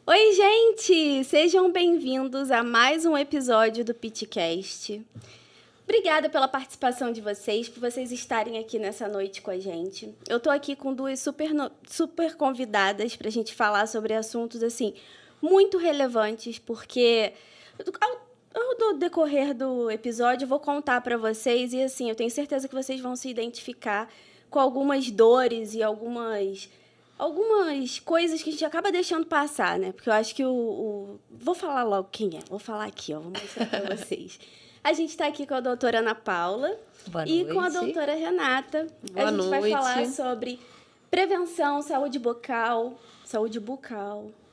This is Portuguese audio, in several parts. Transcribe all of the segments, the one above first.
Oi, gente! Sejam bem-vindos a mais um episódio do Pitcast. Obrigada pela participação de vocês, por vocês estarem aqui nessa noite com a gente. Eu estou aqui com duas super convidadas para a gente falar sobre assuntos assim muito relevantes, porque ao decorrer do episódio eu vou contar para vocês e assim eu tenho certeza que vocês vão se identificar com algumas dores e algumas coisas que a gente acaba deixando passar, né? Porque eu acho que Vou falar logo quem é. Vou falar aqui, ó. Vou mostrar para vocês. A gente está aqui com a doutora Ana Paula. Boa e noite. Com a doutora Renata. Boa a gente noite. Vai falar sobre prevenção, saúde bucal.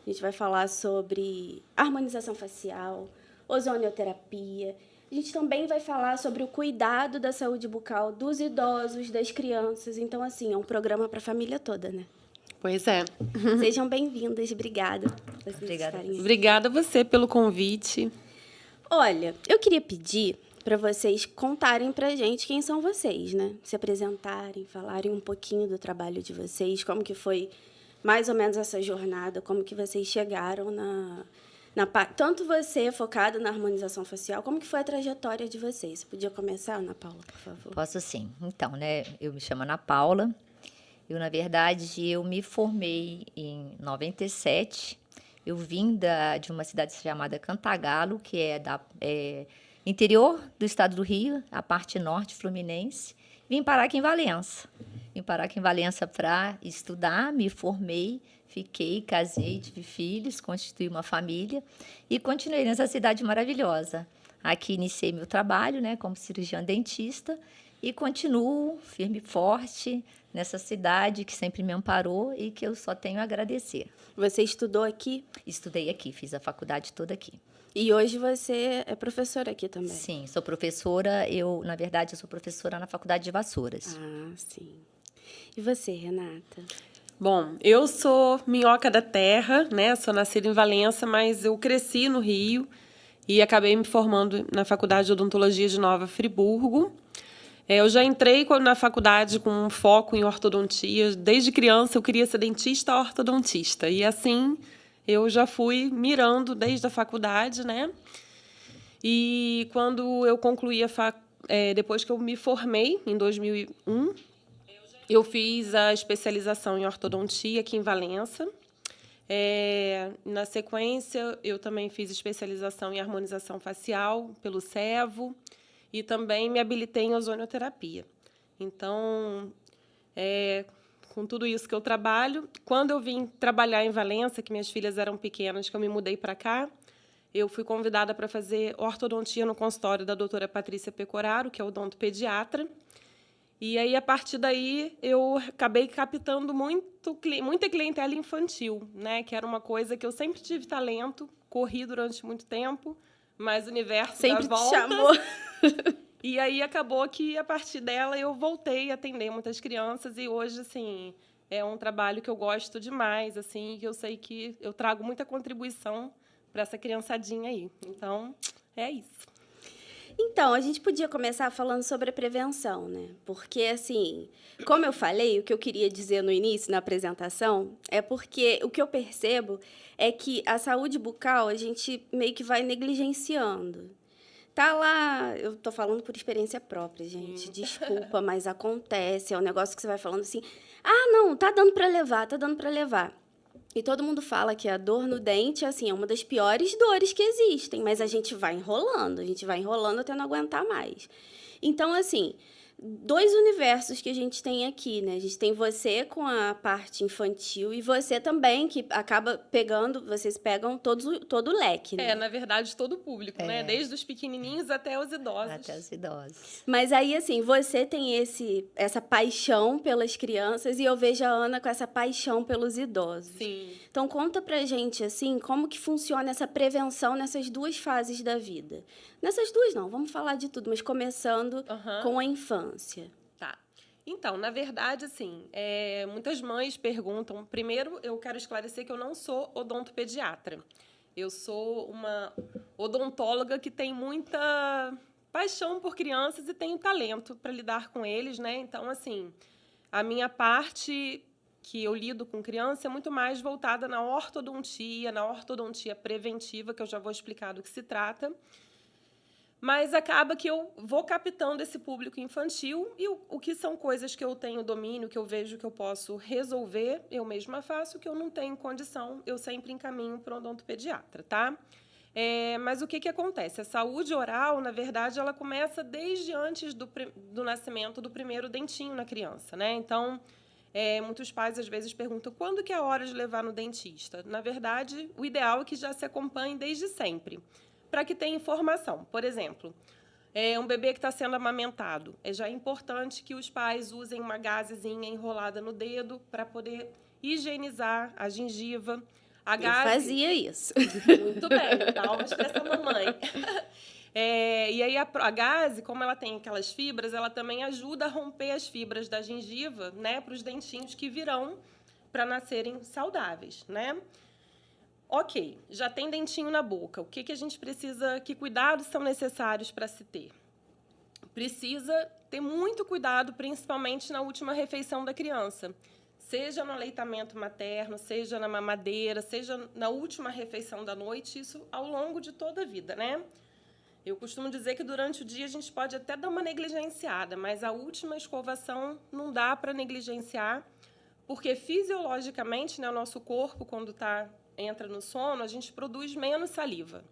A gente vai falar sobre harmonização facial, ozonioterapia. A gente também vai falar sobre o cuidado da saúde bucal dos idosos, das crianças. Então, assim, é um programa para a família toda, né? Pois é. Sejam bem-vindas. Obrigada. Obrigada a você pelo convite. Olha, eu queria pedir para vocês contarem para a gente quem são vocês, né? Se apresentarem, falarem um pouquinho do trabalho de vocês, como que foi mais ou menos essa jornada, como que vocês chegaram tanto você focado na harmonização facial, como que foi a trajetória de vocês? Você podia começar, Ana Paula, por favor? Posso sim. Então, né, eu me chamo Ana Paula. Na verdade, eu me formei em 97. Eu vim de uma cidade chamada Cantagalo, que é interior do estado do Rio, a parte norte fluminense. Vim parar aqui em Valença. Para estudar, me formei, fiquei, casei, tive filhos, constituí uma família e continuei nessa cidade maravilhosa. Aqui iniciei meu trabalho, né, como cirurgiã dentista e continuo firme e forte nessa cidade que sempre me amparou e que eu só tenho a agradecer. Você estudou aqui? Estudei aqui, fiz a faculdade toda aqui. E hoje você é professora aqui também? Sim, sou professora. Na verdade, eu sou professora na Faculdade de Vassouras. Ah, sim. E você, Renata? Bom, eu sou minhoca da terra, né? Sou nascida em Valença, mas eu cresci no Rio e acabei me formando na Faculdade de Odontologia de Nova Friburgo. Eu já entrei na faculdade com um foco em ortodontia. Desde criança eu queria ser dentista ou ortodontista. E assim eu já fui mirando desde a faculdade, né? E quando eu concluí depois que eu me formei, em 2001, eu fiz a especialização em ortodontia aqui em Valença. Na sequência, eu também fiz especialização em harmonização facial pelo SEVO. E também me habilitei em ozonioterapia. Então, com tudo isso que eu trabalho, quando eu vim trabalhar em Valença, que minhas filhas eram pequenas, que eu me mudei para cá, eu fui convidada para fazer ortodontia no consultório da doutora Patrícia Pecoraro, que é odontopediatra. E aí, a partir daí, eu acabei captando muita clientela infantil, né? Que era uma coisa que eu sempre tive talento, corri durante muito tempo, mas o universo sempre dá voltas. Te chamou. E aí acabou que, a partir dela, eu voltei a atender muitas crianças. E hoje, assim, é um trabalho que eu gosto demais, assim, que eu sei que eu trago muita contribuição para essa criançadinha aí. Então, é isso. Então, a gente podia começar falando sobre a prevenção, né? Porque, assim, como eu falei, o que eu queria dizer no início, na apresentação, é porque o que eu percebo é que a saúde bucal a gente meio que vai negligenciando. Tá lá, eu tô falando por experiência própria, gente. Desculpa, mas acontece. É um negócio que você vai falando assim, não, tá dando para levar. E todo mundo fala que a dor no dente, assim, é uma das piores dores que existem, mas a gente vai enrolando até não aguentar mais. Então, assim, 2 universos que a gente tem aqui, né? A gente tem você com a parte infantil e você também, que acaba pegando, vocês pegam todo o leque, né? Na verdade, todo o público, né? Desde os pequenininhos até os idosos. Até os idosos. Mas aí, assim, você tem essa paixão pelas crianças e eu vejo a Ana com essa paixão pelos idosos. Sim. Então, conta pra gente, assim, como que funciona essa prevenção nessas 2 fases da vida. Nessas 2, não, vamos falar de tudo, mas começando com a infância. Tá. Então, na verdade, assim, muitas mães perguntam... Primeiro, eu quero esclarecer que eu não sou odontopediatra. Eu sou uma odontóloga que tem muita paixão por crianças e tenho talento para lidar com eles, né? Então, assim, a minha parte que eu lido com criança é muito mais voltada na ortodontia preventiva, que eu já vou explicar do que se trata. Mas acaba que eu vou captando esse público infantil e o que são coisas que eu tenho domínio, que eu vejo que eu posso resolver, eu mesma faço, que eu não tenho condição, eu sempre encaminho para o odontopediatra, tá? Mas o que acontece? A saúde oral, na verdade, ela começa desde antes do nascimento do primeiro dentinho na criança, né? Então, muitos pais, às vezes, perguntam quando que é a hora de levar no dentista. Na verdade, o ideal é que já se acompanhe desde sempre, para que tenha informação. Por exemplo, um bebê que está sendo amamentado. Já é importante que os pais usem uma gazezinha enrolada no dedo para poder higienizar a gengiva. A gaze... Eu fazia isso. Muito bem, palmas para essa mamãe. E aí a gaze, como ela tem aquelas fibras, ela também ajuda a romper as fibras da gengiva, né, para os dentinhos que virão para nascerem saudáveis, né? Ok, já tem dentinho na boca. O que a gente precisa, que cuidados são necessários para se ter? Precisa ter muito cuidado, principalmente na última refeição da criança. Seja no aleitamento materno, seja na mamadeira, seja na última refeição da noite, isso ao longo de toda a vida, né? Eu costumo dizer que durante o dia a gente pode até dar uma negligenciada, mas a última escovação não dá para negligenciar, porque fisiologicamente, né, o nosso corpo, quando entra no sono, a gente produz menos saliva.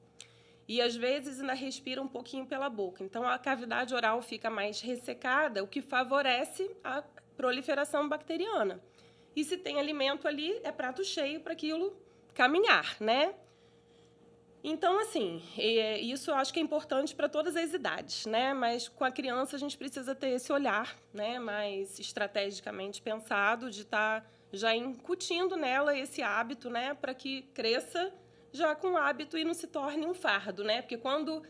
E, às vezes, ainda respira um pouquinho pela boca. Então, a cavidade oral fica mais ressecada, o que favorece a proliferação bacteriana. E se tem alimento ali, é prato cheio para aquilo caminhar, né? Então, assim, isso eu acho que é importante para todas as idades, né? Mas com a criança a gente precisa ter esse olhar, né, mais estrategicamente pensado, de estar já incutindo nela esse hábito, né, para que cresça já com o hábito e não se torne um fardo, né? Porque quando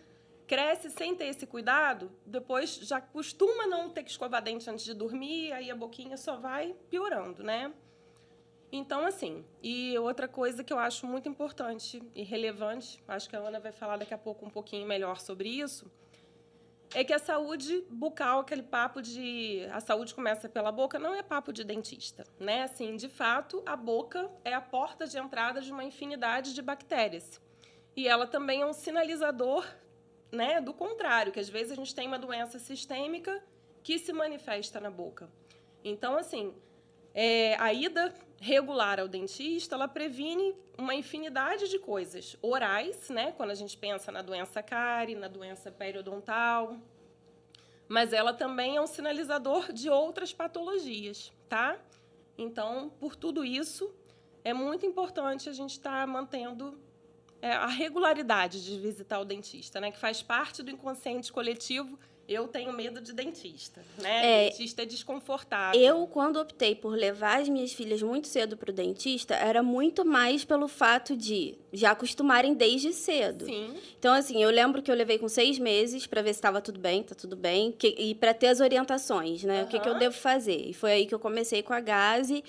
cresce sem ter esse cuidado, depois já costuma não ter que escovar dente antes de dormir, aí a boquinha só vai piorando, né? Então, assim, e outra coisa que eu acho muito importante e relevante, acho que a Ana vai falar daqui a pouco um pouquinho melhor sobre isso, é que a saúde bucal, aquele papo de a saúde começa pela boca, não é papo de dentista, né? Assim, de fato, a boca é a porta de entrada de uma infinidade de bactérias. E ela também é um sinalizador, né, do contrário, que às vezes a gente tem uma doença sistêmica que se manifesta na boca. Então, assim, a ida regular ao dentista, ela previne uma infinidade de coisas orais, né? Quando a gente pensa na doença cárie, na doença periodontal, mas ela também é um sinalizador de outras patologias, tá? Então, por tudo isso, é muito importante a gente estar mantendo a regularidade de visitar o dentista, né? Que faz parte do inconsciente coletivo. Eu tenho medo de dentista, né? Dentista é desconfortável. Eu, quando optei por levar as minhas filhas muito cedo para o dentista, era muito mais pelo fato de já acostumarem desde cedo. Sim. Então, assim, eu lembro que eu levei com 6 meses para ver se estava tudo bem, tá tudo bem, e para ter as orientações, né? O que eu devo fazer. E foi aí que eu comecei com a gaze.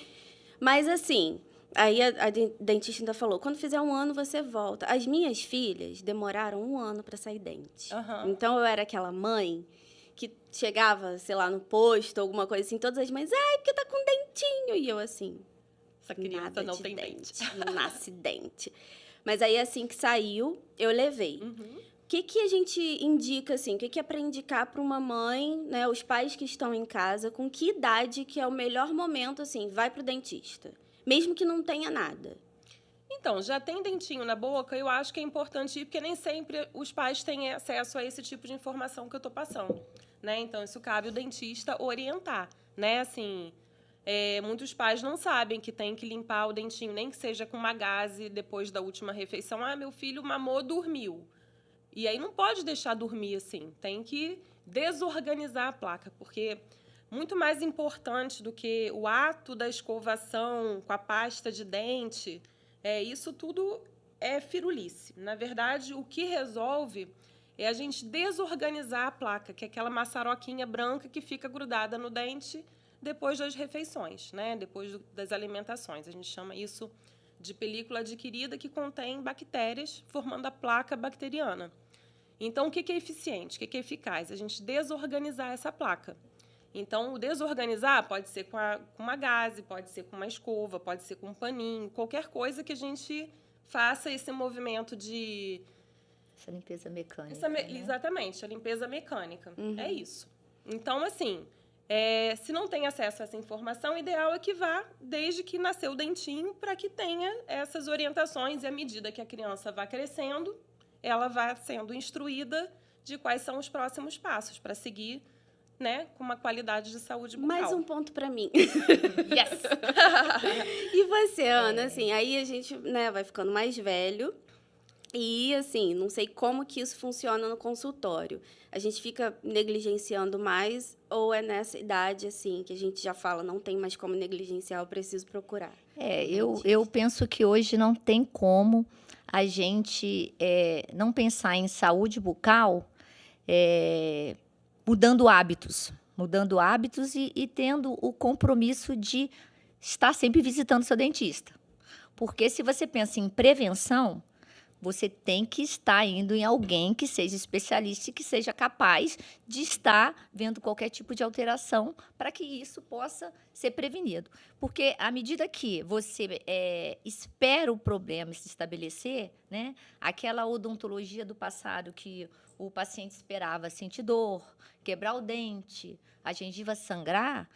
Mas, assim, aí a dentista ainda falou, quando fizer 1 ano, você volta. As minhas filhas demoraram 1 ano para sair dente. Então, eu era aquela mãe que chegava, sei lá, no posto, alguma coisa assim, todas as mães, ai, porque tá com dentinho. E eu, assim, essa criança não tem dente. Não nasce dente. Mas aí, assim que saiu, eu levei. O que a gente indica, assim, o que é para indicar para uma mãe, né, os pais que estão em casa, com que idade que é o melhor momento, assim, vai pro dentista? Mesmo que não tenha nada. Então, já tem dentinho na boca, eu acho que é importante ir, porque nem sempre os pais têm acesso a esse tipo de informação que eu estou passando, né? Então, isso cabe o dentista orientar, né? Assim, muitos pais não sabem que tem que limpar o dentinho, nem que seja com uma gaze depois da última refeição. Ah, meu filho mamou, dormiu. E aí não pode deixar dormir assim, tem que desorganizar a placa, porque muito mais importante do que o ato da escovação com a pasta de dente, isso tudo é firulice. Na verdade, o que resolve é a gente desorganizar a placa, que é aquela maçaroquinha branca que fica grudada no dente depois das refeições, né? Depois das alimentações. A gente chama isso de película adquirida, que contém bactérias formando a placa bacteriana. Então, o que é eficiente? O que é eficaz? A gente desorganizar essa placa. Então, o desorganizar pode ser com uma gaze, pode ser com uma escova, pode ser com um paninho, qualquer coisa que a gente faça esse movimento de... Essa limpeza mecânica, né? Exatamente, a limpeza mecânica. É isso. Então, assim, se não tem acesso a essa informação, o ideal é que vá desde que nasceu o dentinho para que tenha essas orientações e à medida que a criança vá crescendo, ela vai sendo instruída de quais são os próximos passos para seguir, né, com uma qualidade de saúde bucal. Mais um ponto para mim. Yes! E você, Ana, assim, aí a gente, né, vai ficando mais velho e, assim, não sei como que isso funciona no consultório. A gente fica negligenciando mais ou é nessa idade, assim, que a gente já fala, não tem mais como negligenciar, eu preciso procurar? Eu penso que hoje não tem como a gente não pensar em saúde bucal mudando hábitos e tendo o compromisso de estar sempre visitando seu dentista. Porque se você pensa em prevenção, você tem que estar indo em alguém que seja especialista e que seja capaz de estar vendo qualquer tipo de alteração para que isso possa ser prevenido. Porque à medida que você espera o problema se estabelecer, né, aquela odontologia do passado que o paciente esperava sentir dor, quebrar o dente, a gengiva sangrar,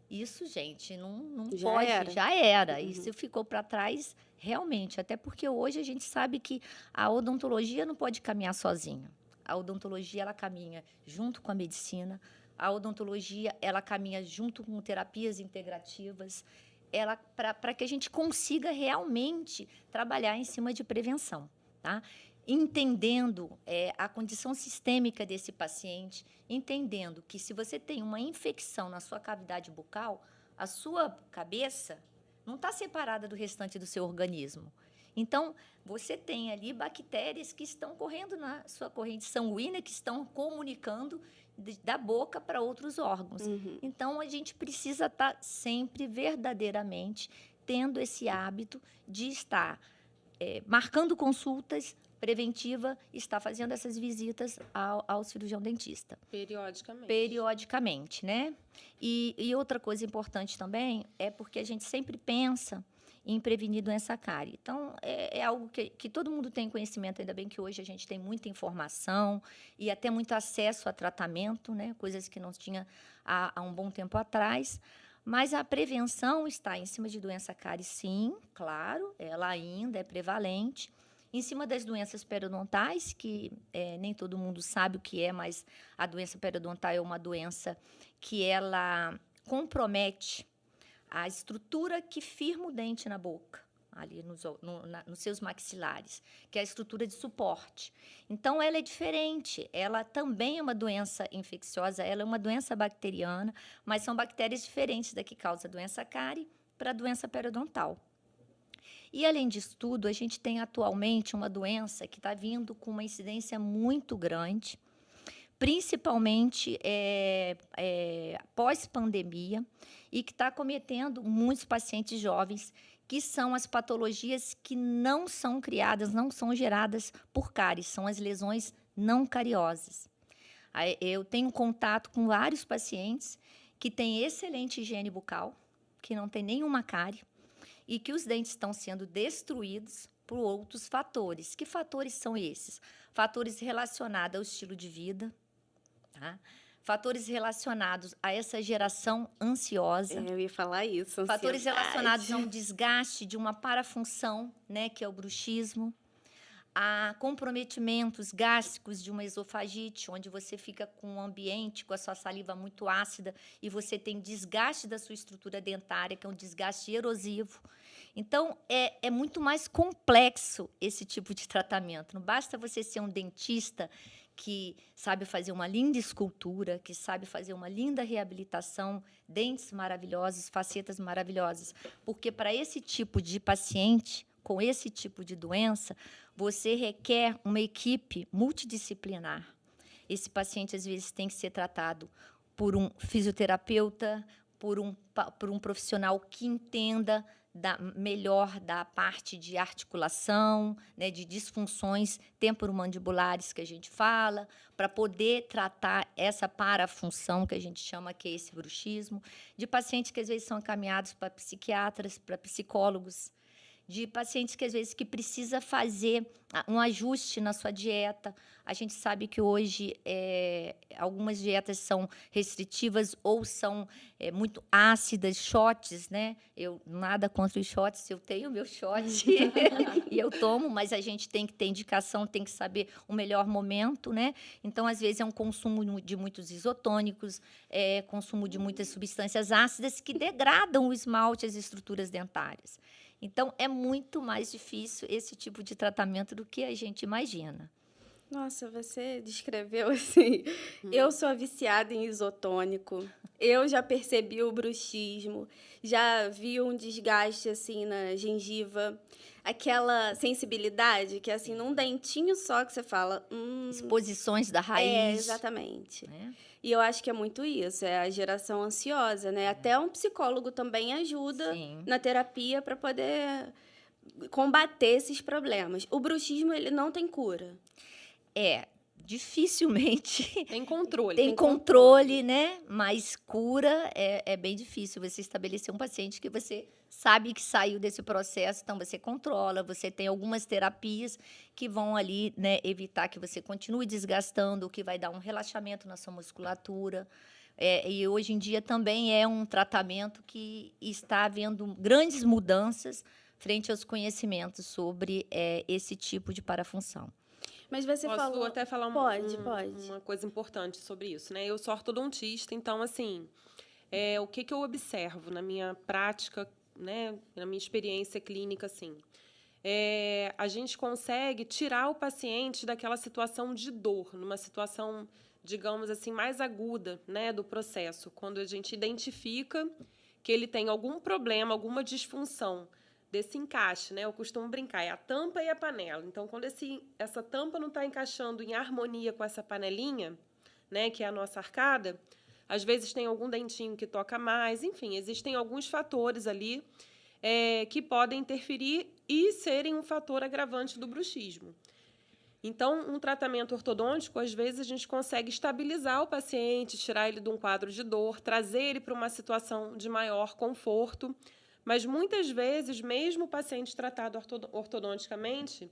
isso, gente, não Já pode, era. já era. Isso ficou para trás realmente, até porque hoje a gente sabe que a odontologia não pode caminhar sozinha. A odontologia, ela caminha junto com a medicina, a odontologia, ela caminha junto com terapias integrativas, para que a gente consiga realmente trabalhar em cima de prevenção, tá? Entendendo a condição sistêmica desse paciente, entendendo que se você tem uma infecção na sua cavidade bucal, a sua cabeça não está separada do restante do seu organismo. Então, você tem ali bactérias que estão correndo na sua corrente sanguínea, que estão comunicando da boca para outros órgãos. Então, a gente precisa estar sempre, verdadeiramente, tendo esse hábito de estar marcando consultas preventiva, está fazendo essas visitas ao cirurgião dentista. Periodicamente, né? E outra coisa importante também é porque a gente sempre pensa em prevenir doença cárie. Então, é algo que todo mundo tem conhecimento, ainda bem que hoje a gente tem muita informação e até muito acesso a tratamento, né? Coisas que não tinha há um bom tempo atrás. Mas a prevenção está em cima de doença cárie, sim, claro, ela ainda é prevalente. Em cima das doenças periodontais, que nem todo mundo sabe o que é, mas a doença periodontal é uma doença que ela compromete a estrutura que firma o dente na boca, ali nos seus maxilares, que é a estrutura de suporte. Então, ela é diferente, ela também é uma doença infecciosa, ela é uma doença bacteriana, mas são bactérias diferentes da que causa a doença cárie para a doença periodontal. E, além disso tudo, a gente tem atualmente uma doença que está vindo com uma incidência muito grande, principalmente pós-pandemia, e que está acometendo muitos pacientes jovens, que são as patologias que não são criadas, não são geradas por cáries, são as lesões não cariosas. Eu tenho contato com vários pacientes que têm excelente higiene bucal, que não tem nenhuma cárie, e que os dentes estão sendo destruídos por outros fatores. Que fatores são esses? Fatores relacionados ao estilo de vida, tá? Fatores relacionados a essa geração ansiosa. Eu ia falar isso, ansiedade. Fatores relacionados a um desgaste de uma parafunção, né, que é o bruxismo. A comprometimentos gástricos de uma esofagite, onde você fica com um ambiente, com a sua saliva muito ácida e você tem desgaste da sua estrutura dentária, que é um desgaste erosivo. Então, é muito mais complexo esse tipo de tratamento. Não basta você ser um dentista que sabe fazer uma linda escultura, que sabe fazer uma linda reabilitação, dentes maravilhosos, facetas maravilhosas, porque para esse tipo de paciente, com esse tipo de doença, você requer uma equipe multidisciplinar. Esse paciente, às vezes, tem que ser tratado por um fisioterapeuta, por um profissional que entenda melhor da parte de articulação, né, de disfunções temporomandibulares que a gente fala, para poder tratar essa parafunção que a gente chama que é esse bruxismo, de pacientes que às vezes são encaminhados para psiquiatras, para psicólogos, de pacientes que às vezes que precisa fazer um ajuste na sua dieta. A gente sabe que hoje algumas dietas são restritivas ou são muito ácidas, shots, né? Eu nada contra os shots, eu tenho meu shot e eu tomo, mas a gente tem que ter indicação, tem que saber o melhor momento, né? Então, às vezes, é um consumo de muitos isotônicos, consumo de muitas substâncias ácidas que degradam o esmalte, as estruturas dentárias. Então, é muito mais difícil esse tipo de tratamento do que a gente imagina. Nossa, você descreveu assim. Eu sou viciada em isotônico. Eu já percebi o bruxismo, já vi um desgaste assim na gengiva, aquela sensibilidade que assim num dentinho só que você fala, exposições da raiz. Exatamente. E eu acho que é muito isso, é a geração ansiosa, né? Até um psicólogo também ajuda na terapia para poder combater esses problemas. O bruxismo, ele não tem cura. Dificilmente tem controle. Tem controle, né? Mas cura é bem difícil. Você estabelecer um paciente que você sabe que saiu desse processo, então você controla, você tem algumas terapias que vão ali, né, evitar que você continue desgastando, que vai dar um relaxamento na sua musculatura. E hoje em dia também é um tratamento que está havendo grandes mudanças frente aos conhecimentos sobre esse tipo de parafunção. Mas você Posso falou... até falar pode. Uma coisa importante sobre isso, né? Eu sou ortodontista, então, assim, o que eu observo na minha prática, né, na minha experiência clínica, assim, a gente consegue tirar o paciente daquela situação de dor, numa situação, digamos assim, mais aguda, né, do processo, quando a gente identifica que ele tem algum problema, alguma disfunção desse encaixe, né? Eu costumo brincar, é a tampa e a panela. Então, quando essa tampa não está encaixando em harmonia com essa panelinha, né, que é a nossa arcada, às vezes tem algum dentinho que toca mais, enfim, existem alguns fatores ali que podem interferir e serem um fator agravante do bruxismo. Então, um tratamento ortodôntico, às vezes, a gente consegue estabilizar o paciente, tirar ele de um quadro de dor, trazer ele para uma situação de maior conforto. Mas, muitas vezes, mesmo o paciente tratado ortodonticamente,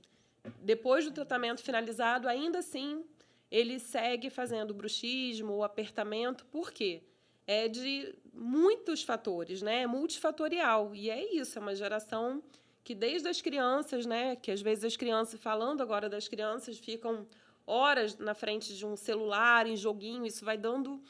depois do tratamento finalizado, ainda assim, ele segue fazendo bruxismo ou apertamento. Por quê? É de muitos fatores, né? É multifatorial. E é isso, é uma geração que desde as crianças, né? Que às vezes as crianças, falando agora das crianças, ficam horas na frente de um celular, em joguinho, isso vai dando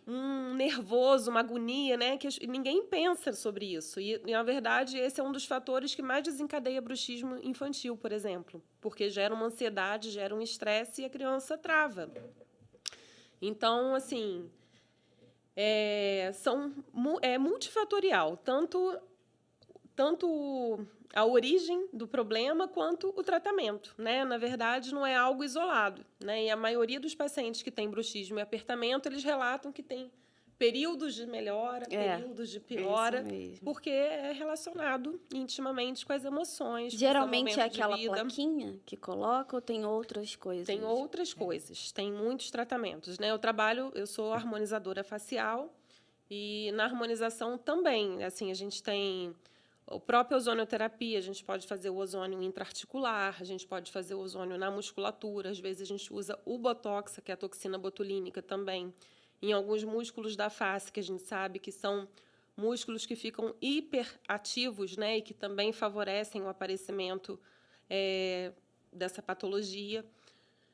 um nervoso, uma agonia, né? Que ninguém pensa sobre isso. E, na verdade, esse é um dos fatores que mais desencadeia bruxismo infantil, por exemplo, porque gera uma ansiedade, gera um estresse e a criança trava. Então, assim, é multifatorial, tanto a origem do problema quanto o tratamento, né? Na verdade, não é algo isolado, né? E a maioria dos pacientes que têm bruxismo e apertamento, eles relatam que tem períodos de melhora, períodos de piora, porque é relacionado intimamente com as emoções. Geralmente é aquela plaquinha que coloca ou tem outras coisas? Tem outras coisas, tem muitos tratamentos, né? Eu sou harmonizadora facial e na harmonização também, assim, a gente tem o próprio ozonioterapia, a gente pode fazer o ozônio intraarticular, a gente pode fazer o ozônio na musculatura, às vezes a gente usa o botox, que é a toxina botulínica também, em alguns músculos da face, que a gente sabe que são músculos que ficam hiperativos, né, e que também favorecem o aparecimento dessa patologia.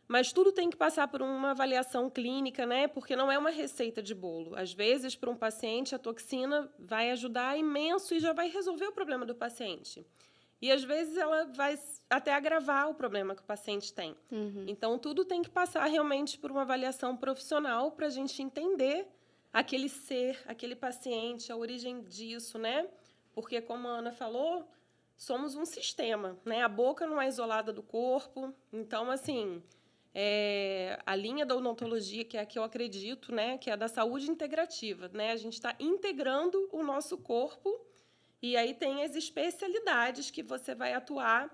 Mas tudo tem que passar por uma avaliação clínica, né? Porque não é uma receita de bolo. Às vezes, para um paciente, a toxina vai ajudar imenso e já vai resolver o problema do paciente. E, às vezes, ela vai até agravar o problema que o paciente tem. Então, tudo tem que passar realmente por uma avaliação profissional para a gente entender aquele ser, aquele paciente, a origem disso, né? Porque, como a Ana falou, somos um sistema, né? A boca não é isolada do corpo. Então, assim... a linha da odontologia, que é a que eu acredito, né, que é a da saúde integrativa, né? A gente está integrando o nosso corpo E aí tem as especialidades que você vai atuar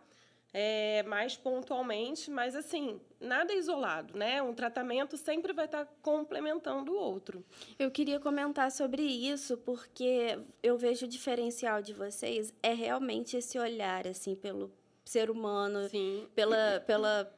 mais pontualmente, mas assim, nada é isolado, né? Um tratamento sempre vai estar complementando o outro. Eu queria comentar sobre isso, porque eu vejo o diferencial de vocês é realmente esse olhar, assim, pelo ser humano, Sim. pela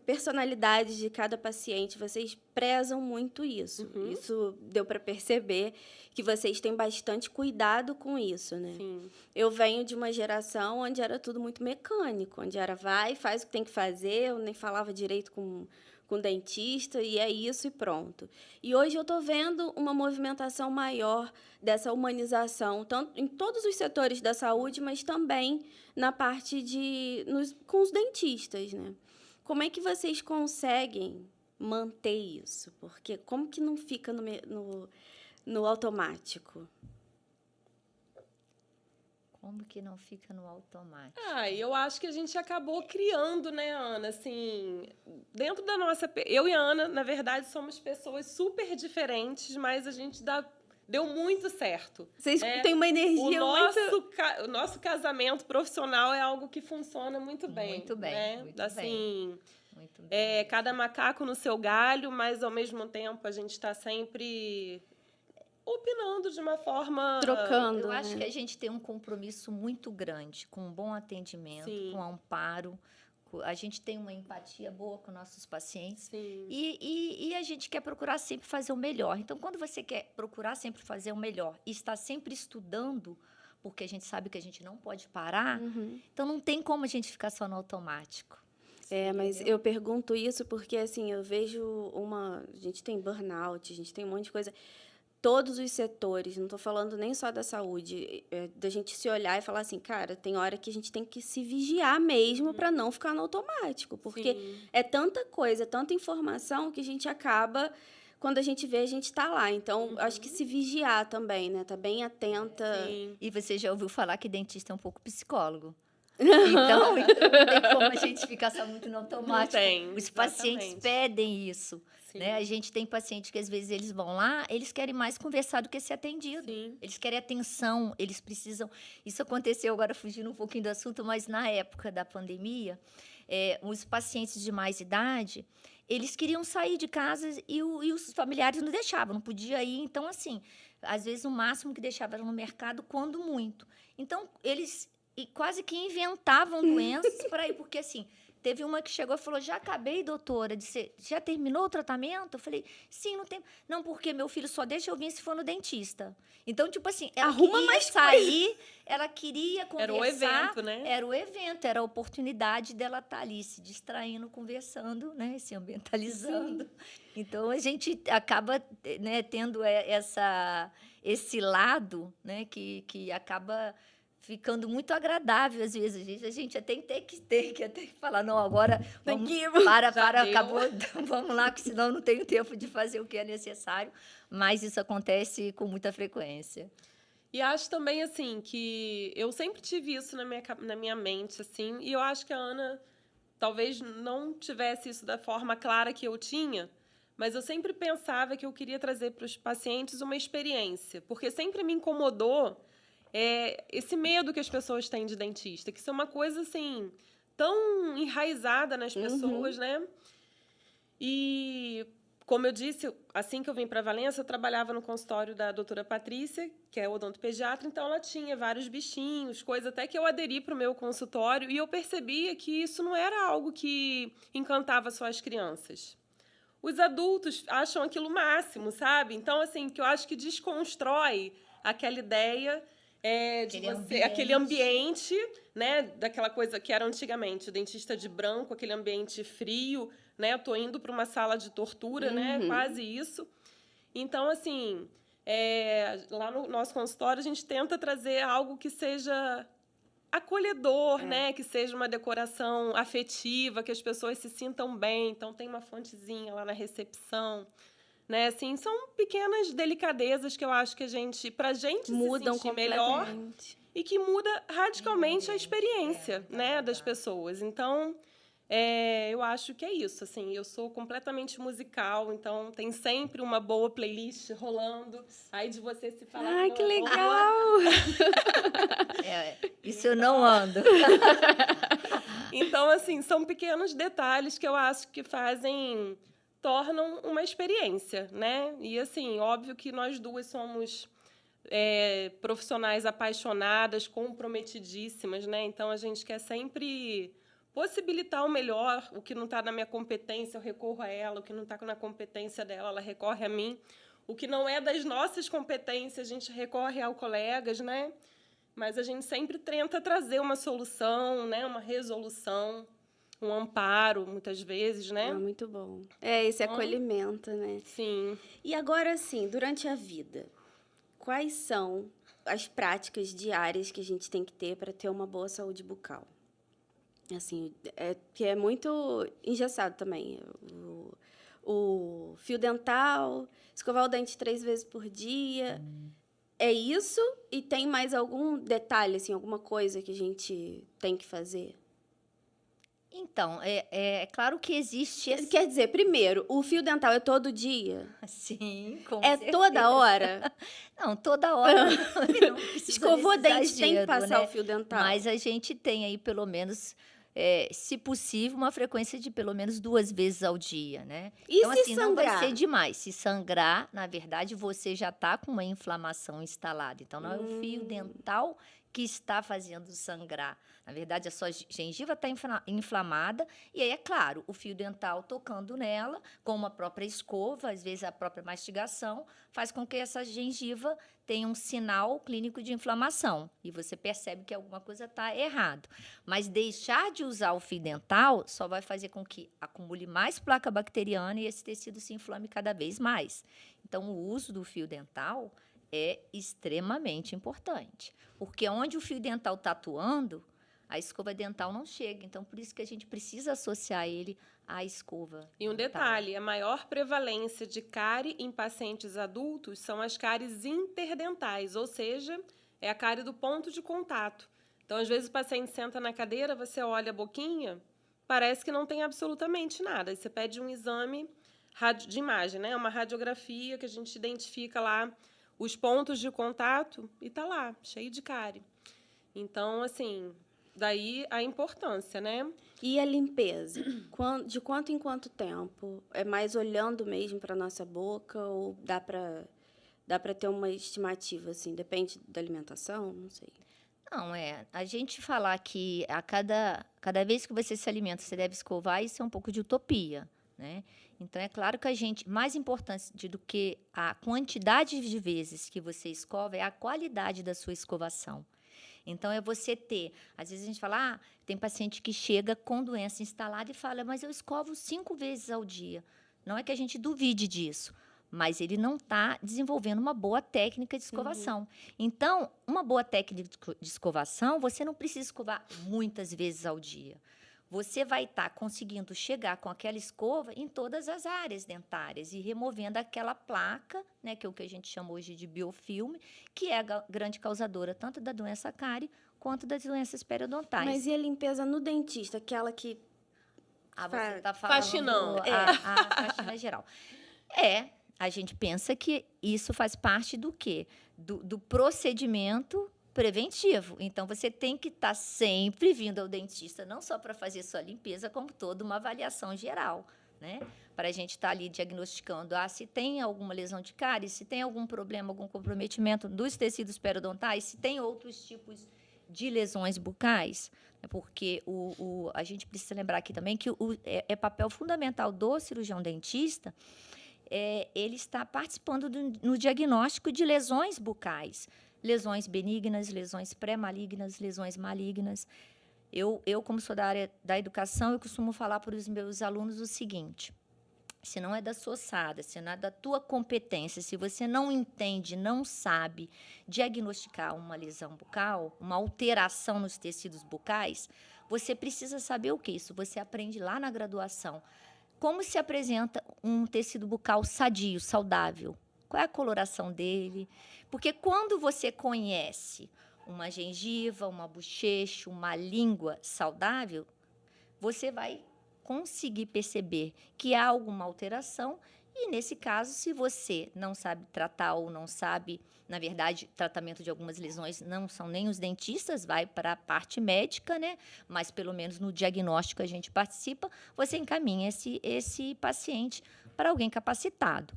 personalidade de cada paciente. Vocês prezam muito isso. Uhum. Isso deu para perceber que vocês têm bastante cuidado com isso, né? Sim. Eu venho de uma geração onde era tudo muito mecânico, onde era vai, faz o que tem que fazer, eu nem falava direito com o dentista, e é isso e pronto. E hoje eu estou vendo uma movimentação maior dessa humanização, tanto em todos os setores da saúde, mas também na parte com os dentistas, né? Como é que vocês conseguem manter isso? Porque como que não fica no automático? Como que não fica no automático? Eu acho que a gente acabou criando, né, Ana? Assim, dentro da nossa... Eu e a Ana, na verdade, somos pessoas super diferentes, mas a gente deu muito certo. Vocês têm uma energia O nosso casamento profissional é algo que funciona muito bem. Muito bem, né? muito assim, bem. Muito bem. Cada macaco no seu galho, mas, ao mesmo tempo, a gente está sempre opinando de uma forma... trocando. Eu acho que a gente tem um compromisso muito grande com um bom atendimento, Sim. com amparo. A gente tem uma empatia boa com nossos pacientes. Sim. E a gente quer procurar sempre fazer o melhor. Então, quando você quer procurar sempre fazer o melhor e está sempre estudando, porque a gente sabe que a gente não pode parar, então não tem como a gente ficar só no automático. Mas eu pergunto isso porque, assim, eu vejo a gente tem burnout, a gente tem um monte de coisa. Todos os setores, não estou falando nem só da saúde, da gente se olhar e falar assim, cara, tem hora que a gente tem que se vigiar mesmo para não ficar no automático, porque é tanta coisa, tanta informação que a gente acaba, quando a gente vê, a gente está lá. Então, acho que se vigiar também, né? Tá bem atenta. Sim. E você já ouviu falar que dentista é um pouco psicólogo? Então, não tem como a gente ficar só muito no automático. Não tem, Os pacientes exatamente. pedem isso. Sim. Né? A gente tem pacientes que, às vezes, eles vão lá, eles querem mais conversar do que ser atendido. Sim. Eles querem atenção, eles precisam... Isso aconteceu, agora fugindo um pouquinho do assunto, mas na época da pandemia, os pacientes de mais idade, eles queriam sair de casa e os familiares não deixavam, não podia ir. Então, assim, às vezes, o máximo que deixava era no mercado, quando muito. Então, eles... E quase que inventavam doenças por aí, porque assim, teve uma que chegou e falou, já acabei, doutora, disse, já terminou o tratamento? Eu falei, sim, não tem... Não, porque meu filho só deixa eu vir se for no dentista. Então, tipo assim, ela queria mais sair, ela queria conversar. Era o evento, né? Era o evento, era a oportunidade dela estar ali se distraindo, conversando, né? Se ambientalizando. Sim. Então, a gente acaba, né, tendo esse lado, né, que acaba... ficando muito agradável, às vezes. A gente até tem que falar, não, agora vamos, acabou, vamos lá, que senão não tenho tempo de fazer o que é necessário. Mas isso acontece com muita frequência. E acho também, assim, que eu sempre tive isso na minha mente, assim, e eu acho que a Ana talvez não tivesse isso da forma clara que eu tinha, mas eu sempre pensava que eu queria trazer para os pacientes uma experiência, porque sempre me incomodou esse medo que as pessoas têm de dentista, que isso é uma coisa, assim, tão enraizada nas pessoas, né? E, como eu disse, assim que eu vim para Valença, eu trabalhava no consultório da doutora Patrícia, que é odontopediatra, então ela tinha vários bichinhos, coisa até que eu aderi para o meu consultório, e eu percebia que isso não era algo que encantava só as crianças. Os adultos acham aquilo o máximo, sabe? Então, assim, que eu acho que desconstrói aquela ideia... aquele ambiente, né, daquela coisa que era antigamente, o dentista de branco, aquele ambiente frio, né, eu tô indo para uma sala de tortura, né, quase isso. Então, assim, lá no nosso consultório a gente tenta trazer algo que seja acolhedor, né, que seja uma decoração afetiva, que as pessoas se sintam bem. Então, tem uma fontezinha lá na recepção. Né, assim, são pequenas delicadezas que eu acho que pra gente mudam se sentir melhor e que muda radicalmente a experiência, né, das pessoas. Então, eu acho que é isso, assim, eu sou completamente musical, então tem sempre uma boa playlist rolando, aí de você se falar... que legal! Isso eu não ando. Então, assim, são pequenos detalhes que eu acho que tornam uma experiência, né? E, assim, óbvio que nós duas somos profissionais apaixonadas, comprometidíssimas, né? Então, a gente quer sempre possibilitar o melhor. O que não está na minha competência, eu recorro a ela. O que não está na competência dela, ela recorre a mim. O que não é das nossas competências, a gente recorre a colegas, né? Mas a gente sempre tenta trazer uma solução, né? Uma resolução, um amparo, muitas vezes, né? É muito bom. Esse acolhimento, né? Sim. E agora, assim, durante a vida, quais são as práticas diárias que a gente tem que ter para ter uma boa saúde bucal? Assim, que é muito engessado também. O fio dental, escovar o dente 3 vezes por dia. É isso? E tem mais algum detalhe, assim, alguma coisa que a gente tem que fazer? Então, é claro que existe esse... Quer dizer, primeiro, o fio dental é todo dia? Sim, com É certeza. toda hora? Não, toda hora não precisa Escovou desse dente, tem que exagero, passar né? o fio dental. Mas a gente tem aí, pelo menos, se possível, uma frequência de pelo menos 2 vezes ao dia, né? E então, se assim, não vai sangrar? ser demais. Se sangrar, na verdade, você já está com uma inflamação instalada. Então, não é o fio dental que está fazendo sangrar. Na verdade, a sua gengiva está inflamada. E aí, é claro, o fio dental tocando nela, com uma própria escova, às vezes a própria mastigação, faz com que essa gengiva tenha um sinal clínico de inflamação. E você percebe que alguma coisa está errado. Mas deixar de usar o fio dental só vai fazer com que acumule mais placa bacteriana e esse tecido se inflame cada vez mais. Então, o uso do fio dental é extremamente importante. Porque onde o fio dental está atuando, a escova dental não chega. Então, por isso que a gente precisa associar ele à escova E um dental. detalhe, a maior prevalência de cárie em pacientes adultos são as cáries interdentais, ou seja, é a cárie do ponto de contato. Então, às vezes, o paciente senta na cadeira, você olha a boquinha, parece que não tem absolutamente nada. Aí você pede um exame de imagem, né? Uma radiografia que a gente identifica lá os pontos de contato e tá lá, cheio de cárie. Então, assim, daí a importância, né? E a limpeza? De quanto em quanto tempo? É mais olhando mesmo para nossa boca ou dá para ter uma estimativa, assim? Depende da alimentação? Não sei. Não, a gente falar que cada vez que você se alimenta, você deve escovar, isso é um pouco de utopia, né? Então, é claro que mais importante do que a quantidade de vezes que você escova é a qualidade da sua escovação. Então, é você ter... Às vezes, a gente fala, tem paciente que chega com doença instalada e fala, mas eu escovo 5 vezes ao dia. Não é que a gente duvide disso, mas ele não está desenvolvendo uma boa técnica de escovação. Então, uma boa técnica de escovação, você não precisa escovar muitas vezes ao dia. Você vai estar conseguindo chegar com aquela escova em todas as áreas dentárias e removendo aquela placa, né, que é o que a gente chama hoje de biofilme, que é a grande causadora tanto da doença cárie quanto das doenças periodontais. Mas e a limpeza no dentista? Aquela que... Você está falando Faxinão. a faxina geral. A gente pensa que isso faz parte do quê? Do procedimento preventivo. Então, você tem que estar sempre vindo ao dentista, não só para fazer sua limpeza, como toda uma avaliação geral, né? Para a gente estar ali diagnosticando se tem alguma lesão de cárie, se tem algum problema, algum comprometimento dos tecidos periodontais, se tem outros tipos de lesões bucais, porque a gente precisa lembrar aqui também que é papel fundamental do cirurgião dentista ele está participando no diagnóstico de lesões bucais, lesões benignas, lesões pré-malignas, lesões malignas. Eu, como sou da área da educação, eu costumo falar para os meus alunos o seguinte: se não é da sua ossada, se não é da tua competência, se você não entende, não sabe diagnosticar uma lesão bucal, uma alteração nos tecidos bucais, você precisa saber o que? Isso você aprende lá na graduação. Como se apresenta um tecido bucal sadio, saudável? Qual é a coloração dele? Porque quando você conhece uma gengiva, uma bochecha, uma língua saudável, você vai conseguir perceber que há alguma alteração E, nesse caso, se você não sabe tratar ou não sabe, na verdade, tratamento de algumas lesões não são nem os dentistas, vai para a parte médica, né? Mas, pelo menos, no diagnóstico a gente participa, você encaminha esse paciente para alguém capacitado.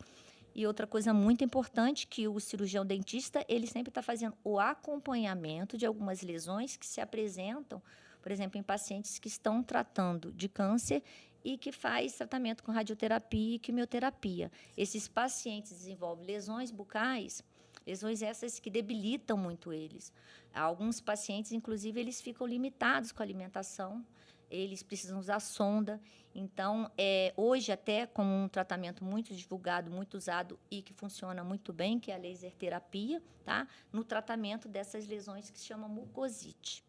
E outra coisa muito importante, que o cirurgião dentista, ele sempre está fazendo o acompanhamento de algumas lesões que se apresentam, por exemplo, em pacientes que estão tratando de câncer e que faz tratamento com radioterapia e quimioterapia. Esses pacientes desenvolvem lesões bucais, lesões essas que debilitam muito eles. Alguns pacientes, inclusive, eles ficam limitados com a alimentação, eles precisam usar sonda. Então, hoje, até com um tratamento muito divulgado, muito usado e que funciona muito bem, que é a laser terapia, tá? No tratamento dessas lesões que se chama mucosite.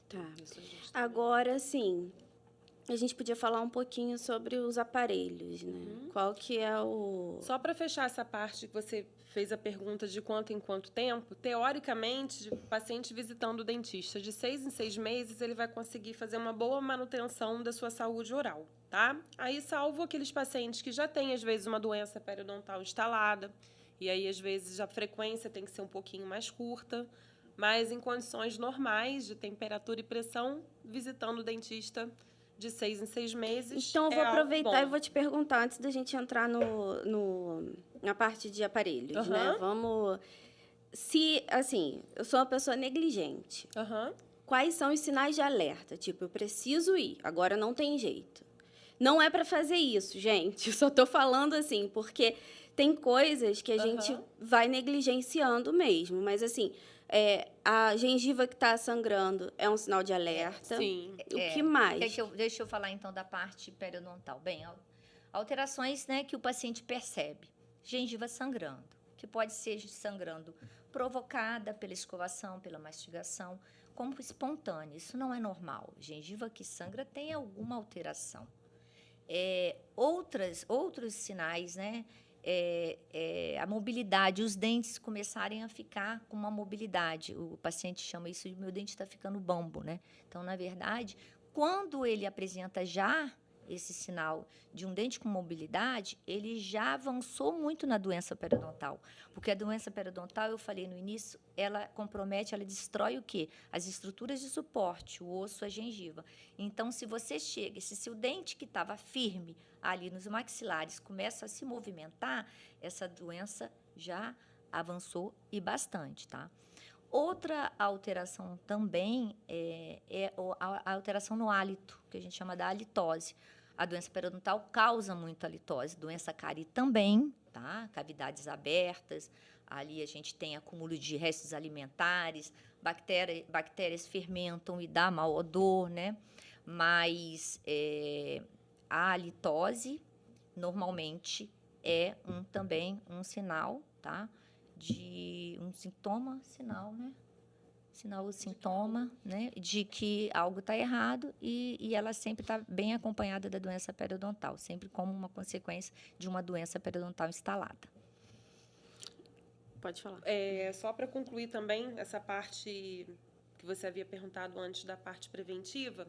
Tá. Agora, sim, a gente podia falar um pouquinho sobre os aparelhos, né? Qual que é o... Só para fechar essa parte que você fez a pergunta de quanto em quanto tempo, teoricamente, o paciente visitando o dentista de 6 em 6 meses, ele vai conseguir fazer uma boa manutenção da sua saúde oral, tá? Aí, salvo aqueles pacientes que já têm, às vezes, uma doença periodontal instalada, e aí, às vezes, a frequência tem que ser um pouquinho mais curta, mas em condições normais de temperatura e pressão, visitando o dentista de 6 em 6 meses. Então, eu vou aproveitar e vou te perguntar, antes da gente entrar na parte de aparelhos, né? Vamos... Se, assim, eu sou uma pessoa negligente, quais são os sinais de alerta? Tipo, eu preciso ir, agora não tem jeito. Não é para fazer isso, gente. Eu só tô falando assim, porque tem coisas que a gente vai negligenciando mesmo. Mas, assim, a gengiva que está sangrando é um sinal de alerta. Sim. O que mais? Deixa eu falar, então, da parte periodontal. Bem, alterações, né, que o paciente percebe. Gengiva sangrando, que pode ser sangrando provocada pela escovação, pela mastigação, como espontânea. Isso não é normal. Gengiva que sangra tem alguma alteração. Outros sinais, né? A mobilidade, os dentes começarem a ficar com uma mobilidade. O paciente chama isso de meu dente está ficando bambo, né? Então, na verdade, quando ele apresenta já esse sinal de um dente com mobilidade, ele já avançou muito na doença periodontal. Porque a doença periodontal, eu falei no início, ela compromete, ela destrói o quê? As estruturas de suporte, o osso, a gengiva. Então, se você chega, se seu dente que estava firme ali nos maxilares começa a se movimentar, essa doença já avançou e bastante, tá? Outra alteração também é a alteração no hálito, que a gente chama da halitose. A doença periodontal causa muita halitose, doença cárie também, tá? Cavidades abertas, ali a gente tem acúmulo de restos alimentares, bactérias fermentam e dá mau odor, né? Mas a halitose normalmente é também um sinal, tá? De um sinal, né? Sintoma, né? De que algo está errado e ela sempre está bem acompanhada da doença periodontal, sempre como uma consequência de uma doença periodontal instalada. Pode falar. Só para concluir também essa parte que você havia perguntado antes da parte preventiva,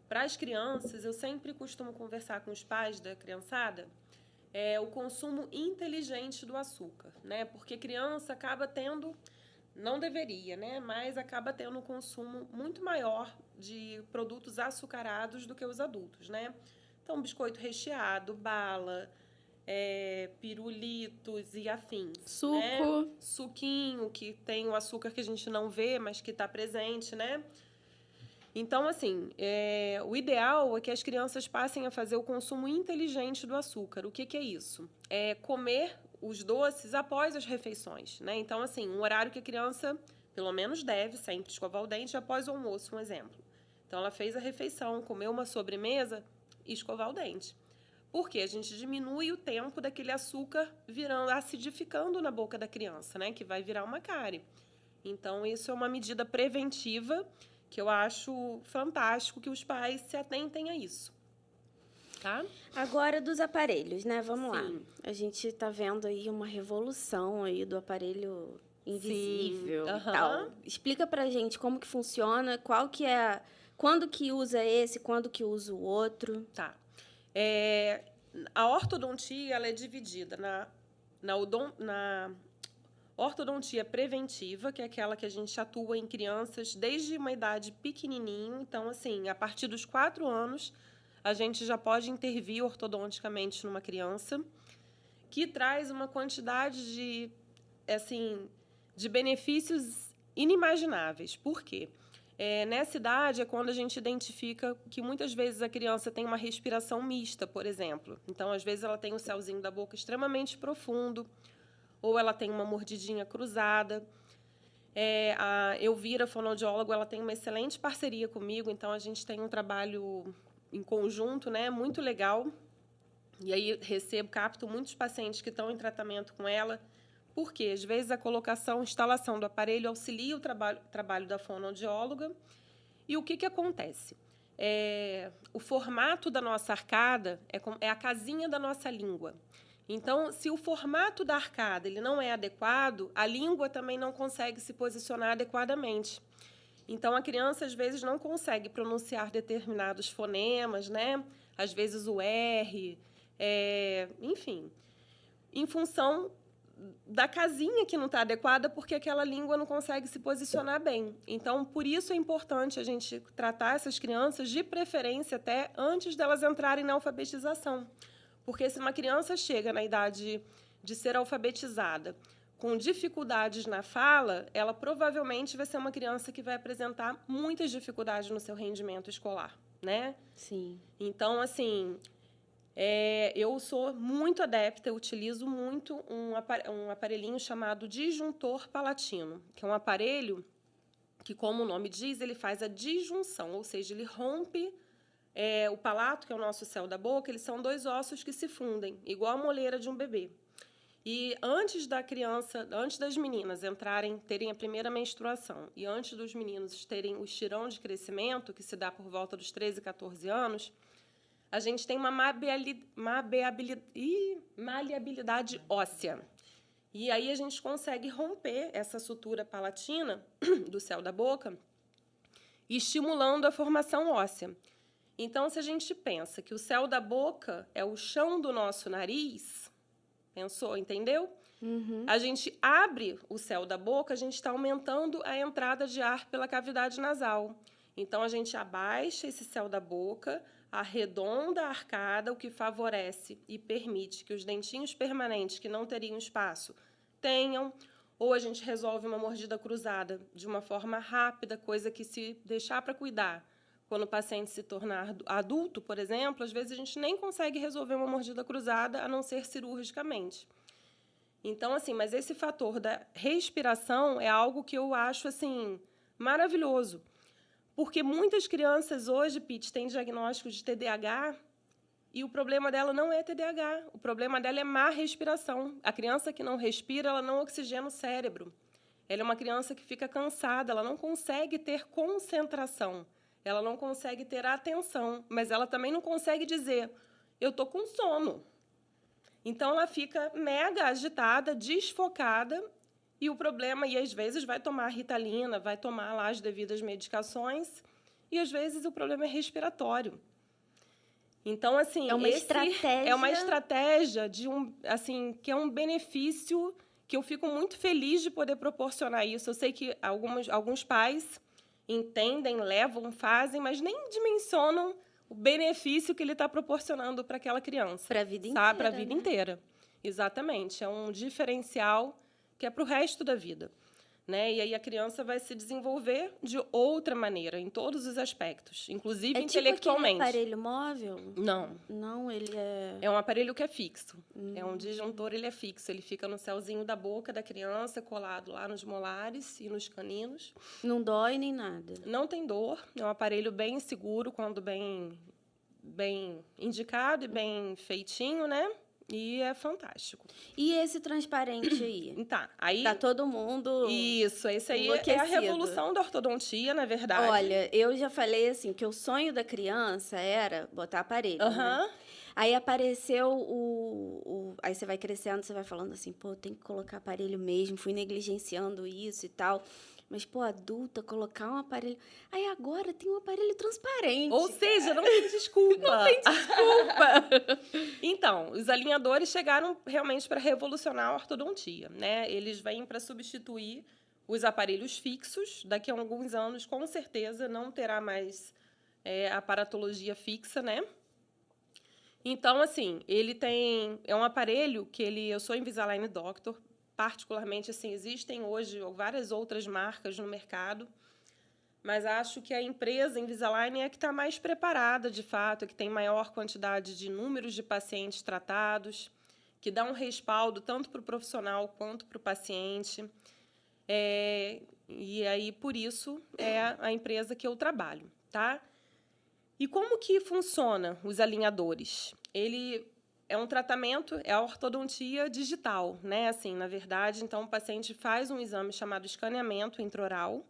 para as crianças, eu sempre costumo conversar com os pais da criançada o consumo inteligente do açúcar, né? Porque criança acaba tendo, não deveria, né? Mas acaba tendo um consumo muito maior de produtos açucarados do que os adultos, né? Então, biscoito recheado, bala, pirulitos e afins. Suco. Né? Suquinho, que tem o açúcar que a gente não vê, mas que está presente, né? Então, assim, o ideal é que as crianças passem a fazer o consumo inteligente do açúcar. O que é isso? É comer os doces após as refeições, né? Então, assim, um horário que a criança, pelo menos, deve sempre escovar o dente após o almoço, um exemplo. Então, ela fez a refeição, comeu uma sobremesa e escovar o dente. Porque a gente diminui o tempo daquele açúcar acidificando na boca da criança, né? Que vai virar uma cárie. Então, isso é uma medida preventiva que eu acho fantástico que os pais se atentem a isso. Tá? Agora, dos aparelhos, né? Vamos lá. A gente tá vendo aí uma revolução aí do aparelho invisível e tal. Explica pra gente como que funciona, quando que usa esse, quando que usa o outro. Tá. A ortodontia ela é dividida na ortodontia preventiva, que é aquela que a gente atua em crianças desde uma idade pequenininho. Então, assim, a partir dos 4 anos, a gente já pode intervir ortodonticamente numa criança, que traz uma quantidade de benefícios inimagináveis. Por quê? Nessa idade é quando a gente identifica que muitas vezes a criança tem uma respiração mista, por exemplo. Então, às vezes, ela tem o céuzinho da boca extremamente profundo, ou ela tem uma mordidinha cruzada. A Elvira, fonoaudióloga, ela tem uma excelente parceria comigo, então a gente tem um trabalho em conjunto, né, muito legal. E aí capto muitos pacientes que estão em tratamento com ela, porque às vezes a instalação do aparelho auxilia o trabalho da fonoaudióloga. E o que acontece? O formato da nossa arcada é a casinha da nossa língua. Então, se o formato da arcada ele não é adequado, a língua também não consegue se posicionar adequadamente. Então, a criança, às vezes, não consegue pronunciar determinados fonemas, né? Às vezes, o R, enfim, em função da casinha que não está adequada, porque aquela língua não consegue se posicionar bem. Então, por isso é importante a gente tratar essas crianças, de preferência até antes delas entrarem na alfabetização. Porque se uma criança chega na idade de ser alfabetizada com dificuldades na fala, ela provavelmente vai ser uma criança que vai apresentar muitas dificuldades no seu rendimento escolar, né? Sim. Então, assim, eu sou muito adepta, eu utilizo muito um aparelhinho chamado disjuntor palatino, que é um aparelho que, como o nome diz, ele faz a disjunção, ou seja, ele rompe o palato, que é o nosso céu da boca, eles são 2 ossos que se fundem, igual a moleira de um bebê. E antes das meninas terem a primeira menstruação e antes dos meninos terem o estirão de crescimento, que se dá por volta dos 13, 14 anos, a gente tem uma maleabilidade óssea. E aí a gente consegue romper essa sutura palatina do céu da boca, estimulando a formação óssea. Então, se a gente pensa que o céu da boca é o chão do nosso nariz, pensou, entendeu? Uhum. A gente abre o céu da boca, a gente está aumentando a entrada de ar pela cavidade nasal. Então, a gente abaixa esse céu da boca, arredonda a arcada, o que favorece e permite que os dentinhos permanentes que não teriam espaço tenham, ou a gente resolve uma mordida cruzada de uma forma rápida, coisa que, se deixar para cuidar, quando o paciente se tornar adulto, por exemplo, às vezes a gente nem consegue resolver uma mordida cruzada, a não ser cirurgicamente. Então, assim, mas esse fator da respiração é algo que eu acho, assim, maravilhoso. Porque muitas crianças hoje, Pete, têm diagnóstico de TDAH e o problema dela não é TDAH, o problema dela é má respiração. A criança que não respira, ela não oxigena o cérebro. Ela é uma criança que fica cansada, ela não consegue ter concentração. Ela não consegue ter atenção, mas ela também não consegue dizer, eu estou com sono. Então, ela fica mega agitada, desfocada, e o problema, e às vezes vai tomar Ritalina, vai tomar lá as devidas medicações, e às vezes o problema é respiratório. Então, assim, é uma estratégia que é um benefício que eu fico muito feliz de poder proporcionar isso. Eu sei que alguns pais entendem, levam, fazem, mas nem dimensionam o benefício que ele está proporcionando para aquela criança. Para a vida inteira. Para a vida inteira. Exatamente. É um diferencial que é para o resto da vida. Né? E aí a criança vai se desenvolver de outra maneira, em todos os aspectos, inclusive intelectualmente. Tipo aquele aparelho móvel? Não. Não, ele é... É um aparelho que é fixo. É um disjuntor, ele é fixo. Ele fica no céuzinho da boca da criança, colado lá nos molares e nos caninos. Não dói nem nada? Não tem dor. É um aparelho bem seguro, quando bem indicado e bem feitinho, né? E é fantástico. E esse transparente aí? Tá, aí... Tá todo mundo Isso, esse aí enlouquecido. É a revolução da ortodontia, na verdade. Olha, eu já falei assim, que o sonho da criança era botar aparelho, né? Aí apareceu Aí você vai crescendo, você vai falando assim, pô, tem que colocar aparelho mesmo, fui negligenciando isso e tal. Mas, pô, adulta, colocar um aparelho... Aí agora tem um aparelho transparente. Ou seja, não tem desculpa. Não tem desculpa. Então, os alinhadores chegaram realmente para revolucionar a ortodontia, né? Eles vêm para substituir os aparelhos fixos. Daqui a alguns anos, com certeza, não terá mais aparatologia fixa, né? Então, assim, é um aparelho que eu sou Invisalign Doctor, particularmente, assim, existem hoje várias outras marcas no mercado, mas acho que a empresa Invisalign é a que está mais preparada, de fato, é que tem maior quantidade de números de pacientes tratados, que dá um respaldo tanto para o profissional quanto para o paciente. E aí, por isso, é a empresa que eu trabalho, tá? E como que funciona os alinhadores? Ele é um tratamento, é a ortodontia digital, né? Assim, na verdade, então, o paciente faz um exame chamado escaneamento intraoral,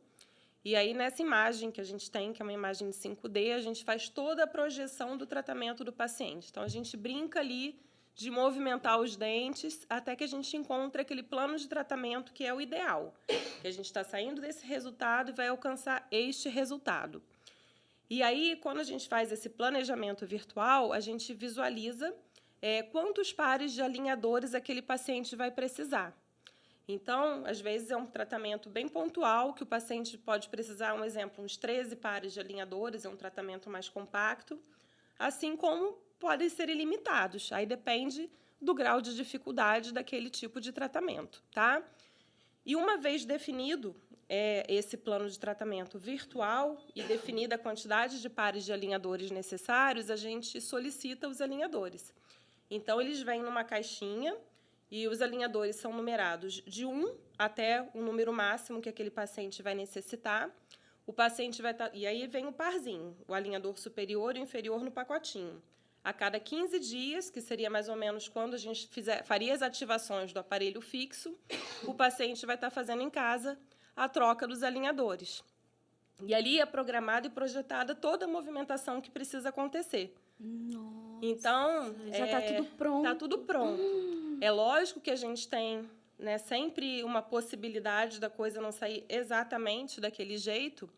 e aí, nessa imagem que a gente tem, que é uma imagem de 5D, a gente faz toda a projeção do tratamento do paciente. Então, a gente brinca ali de movimentar os dentes até que a gente encontre aquele plano de tratamento que é o ideal. Que a gente está saindo desse resultado e vai alcançar este resultado. E aí, quando a gente faz esse planejamento virtual, a gente visualiza quantos pares de alinhadores aquele paciente vai precisar. Então, às vezes, é um tratamento bem pontual, que o paciente pode precisar, um exemplo, uns 13 pares de alinhadores, é um tratamento mais compacto, assim como podem ser ilimitados. Aí depende do grau de dificuldade daquele tipo de tratamento, tá? E uma vez definido esse plano de tratamento virtual e definida a quantidade de pares de alinhadores necessários, a gente solicita os alinhadores. Então, eles vêm numa caixinha e os alinhadores são numerados de 1 até o número máximo que aquele paciente vai necessitar. O paciente vai estar... E aí vem o parzinho, o alinhador superior e inferior no pacotinho. A cada 15 dias, que seria mais ou menos quando a gente faria as ativações do aparelho fixo, o paciente vai estar fazendo em casa a troca dos alinhadores. E ali é programada e projetada toda a movimentação que precisa acontecer. Nossa, então, já está tudo pronto. Está tudo pronto. É lógico que a gente tem, né, sempre uma possibilidade da coisa não sair exatamente daquele jeito.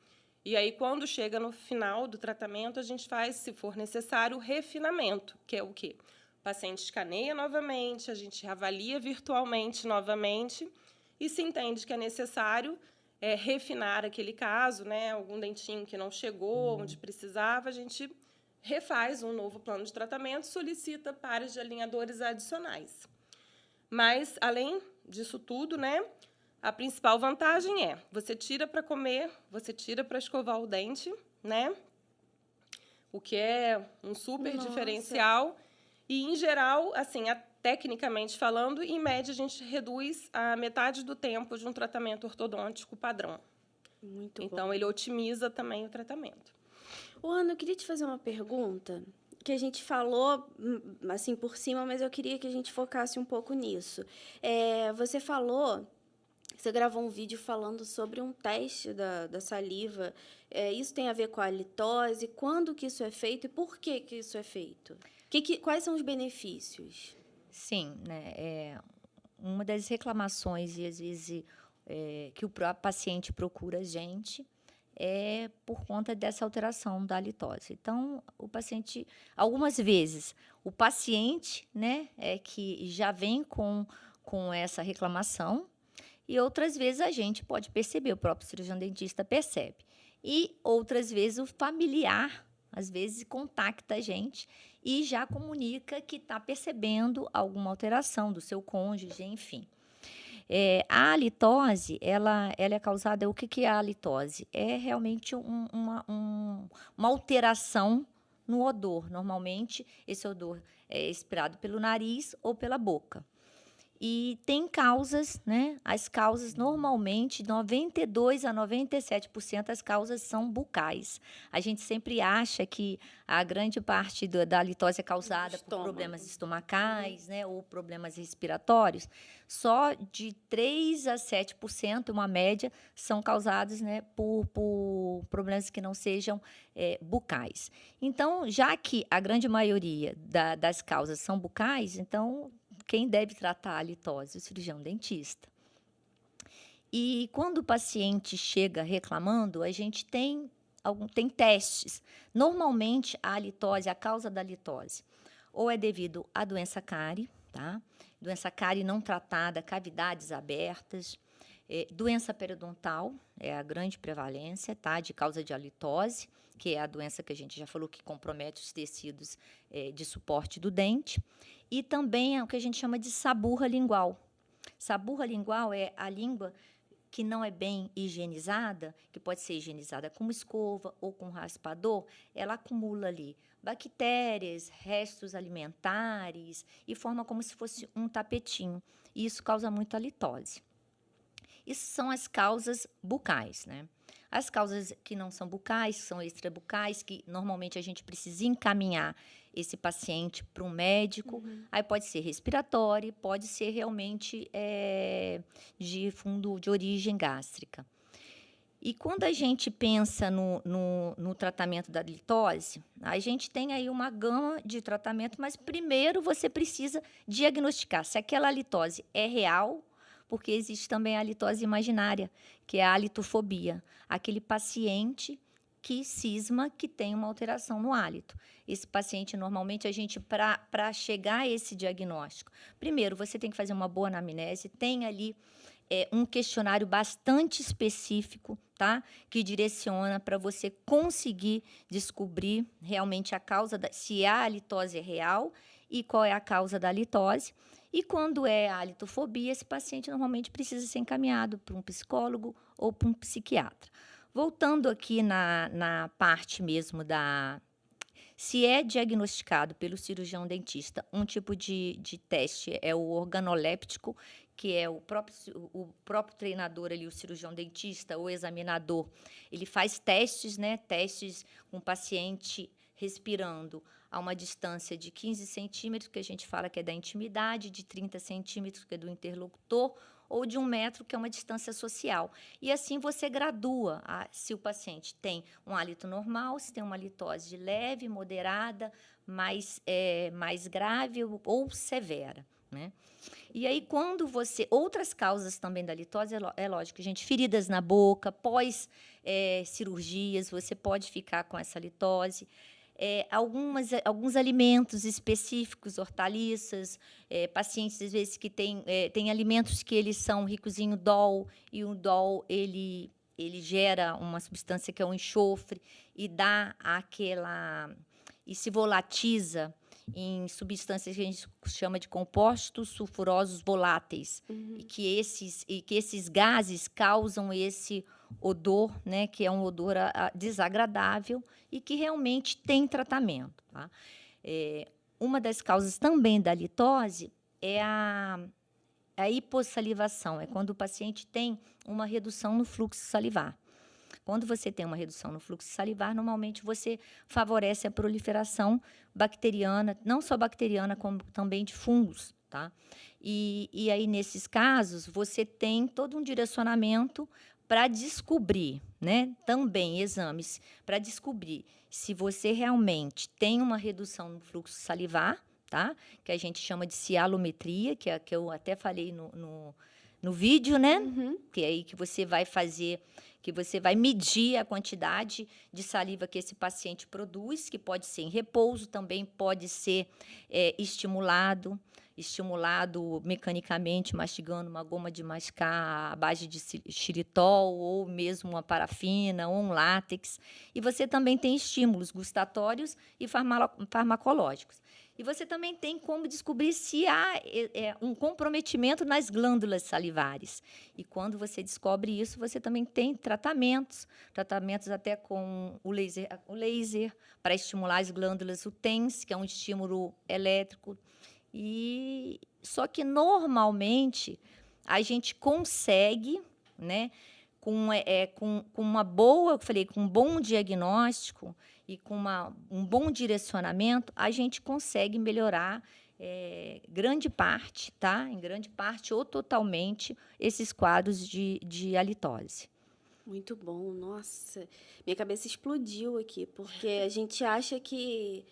E aí, quando chega no final do tratamento, a gente faz, se for necessário, o refinamento, que é o quê? O paciente escaneia novamente, a gente avalia virtualmente novamente, e se entende que é necessário refinar aquele caso, né, algum dentinho que não chegou, onde precisava, a gente refaz um novo plano de tratamento, solicita pares de alinhadores adicionais. Mas, além disso tudo, né, a principal vantagem é, você tira para comer, você tira para escovar o dente, né? O que é um super diferencial. E, em geral, assim, tecnicamente falando, em média, a gente reduz a metade do tempo de um tratamento ortodôntico padrão. Muito então, bom. Ele otimiza também o tratamento. Ana, eu queria te fazer uma pergunta que a gente falou assim por cima, mas eu queria que a gente focasse um pouco nisso. Você gravou um vídeo falando sobre um teste da saliva. Isso tem a ver com a halitose? Quando que isso é feito e por que isso é feito? Quais são os benefícios? Sim, né? Uma das reclamações, e às vezes que o paciente procura a gente, é por conta dessa alteração da halitose. Então, algumas vezes, o paciente, né, que já vem com essa reclamação, e outras vezes a gente pode perceber, o próprio cirurgião dentista percebe. E outras vezes o familiar, às vezes, contacta a gente e já comunica que está percebendo alguma alteração do seu cônjuge, enfim. A halitose, ela é causada... O que é a halitose? É realmente uma alteração no odor. Normalmente, esse odor é expirado pelo nariz ou pela boca. E tem causas, né? As causas, normalmente, 92% a 97% das causas são bucais. A gente sempre acha que a grande parte da halitose é causada por problemas estomacais, né? Ou problemas respiratórios. Só de 3% a 7%, uma média, são causados, né, por problemas que não sejam bucais. Então, já que a grande maioria das causas são bucais, então... Quem deve tratar a halitose? O cirurgião dentista. E quando o paciente chega reclamando, a gente tem testes. Normalmente, a causa da litose, ou é devido à doença cárie, tá? Doença cárie não tratada, cavidades abertas, doença periodontal, é a grande prevalência, tá? De causa de halitose, que é a doença que a gente já falou que compromete os tecidos de suporte do dente. E também é o que a gente chama de saburra lingual. Saburra lingual é a língua que não é bem higienizada, que pode ser higienizada com escova ou com raspador, ela acumula ali bactérias, restos alimentares e forma como se fosse um tapetinho. E isso causa muita halitose. Isso são as causas bucais, né? As causas que não são bucais, são extrabucais, que normalmente a gente precisa encaminhar esse paciente para um médico. Aí pode ser respiratório, pode ser realmente de origem gástrica. E quando a gente pensa no tratamento da litose, a gente tem aí uma gama de tratamento, mas primeiro você precisa diagnosticar se aquela litose é real, porque existe também a litose imaginária, que é a halitofobia, aquele paciente que cisma que tem uma alteração no hálito. Esse paciente, normalmente, para chegar a esse diagnóstico, primeiro, você tem que fazer uma boa anamnese, tem ali um questionário bastante específico, tá? Que direciona para você conseguir descobrir realmente a causa, se a halitose é real e qual é a causa da halitose. E quando é a halitofobia, esse paciente normalmente precisa ser encaminhado para um psicólogo ou para um psiquiatra. Voltando aqui na parte mesmo se é diagnosticado pelo cirurgião dentista um tipo de teste, é o organoléptico, que é o próprio treinador ali, o cirurgião dentista, o examinador, ele faz testes, né? Testes com o paciente respirando a uma distância de 15 centímetros, que a gente fala que é da intimidade, de 30 centímetros, que é do interlocutor, ou de 1 metro, que é uma distância social. E assim você gradua se o paciente tem um hálito normal, se tem uma halitose leve, moderada, mais grave ou severa, né? E aí, quando outras causas também da litose, é lógico, gente, feridas na boca, pós cirurgias, você pode ficar com essa litose. Alguns alimentos específicos, hortaliças, pacientes, às vezes, que têm alimentos que eles são ricos em DOL, e o DOL, ele gera uma substância que é o enxofre, e se volatiza em substâncias que a gente chama de compostos sulfurosos voláteis, e que esses gases causam esse odor, né, que é um odor desagradável e que realmente tem tratamento, tá? Uma das causas também da litose é a hipossalivação, é quando o paciente tem uma redução no fluxo salivar. Quando você tem uma redução no fluxo salivar, normalmente você favorece a proliferação bacteriana, não só bacteriana, como também de fungos, tá? E aí, nesses casos, você tem todo um direcionamento para descobrir, né? Também exames para descobrir se você realmente tem uma redução no fluxo salivar, tá? Que a gente chama de cialometria, que eu até falei no vídeo, né? Que é aí que você vai fazer, que você vai medir a quantidade de saliva que esse paciente produz, que pode ser em repouso, também pode ser estimulado mecanicamente, mastigando uma goma de mascar à base de xilitol, ou mesmo uma parafina, ou um látex. E você também tem estímulos gustatórios e farmacológicos. E você também tem como descobrir se há um comprometimento nas glândulas salivares. E quando você descobre isso, você também tem tratamentos até com o laser para estimular as glândulas, o TENS, que é um estímulo elétrico. E só que normalmente a gente consegue, né, com uma boa, eu falei, com um bom diagnóstico e com um bom direcionamento, a gente consegue melhorar grande parte, tá? Em grande parte ou totalmente, esses quadros de halitose. Muito bom, nossa. Minha cabeça explodiu aqui, porque a gente acha que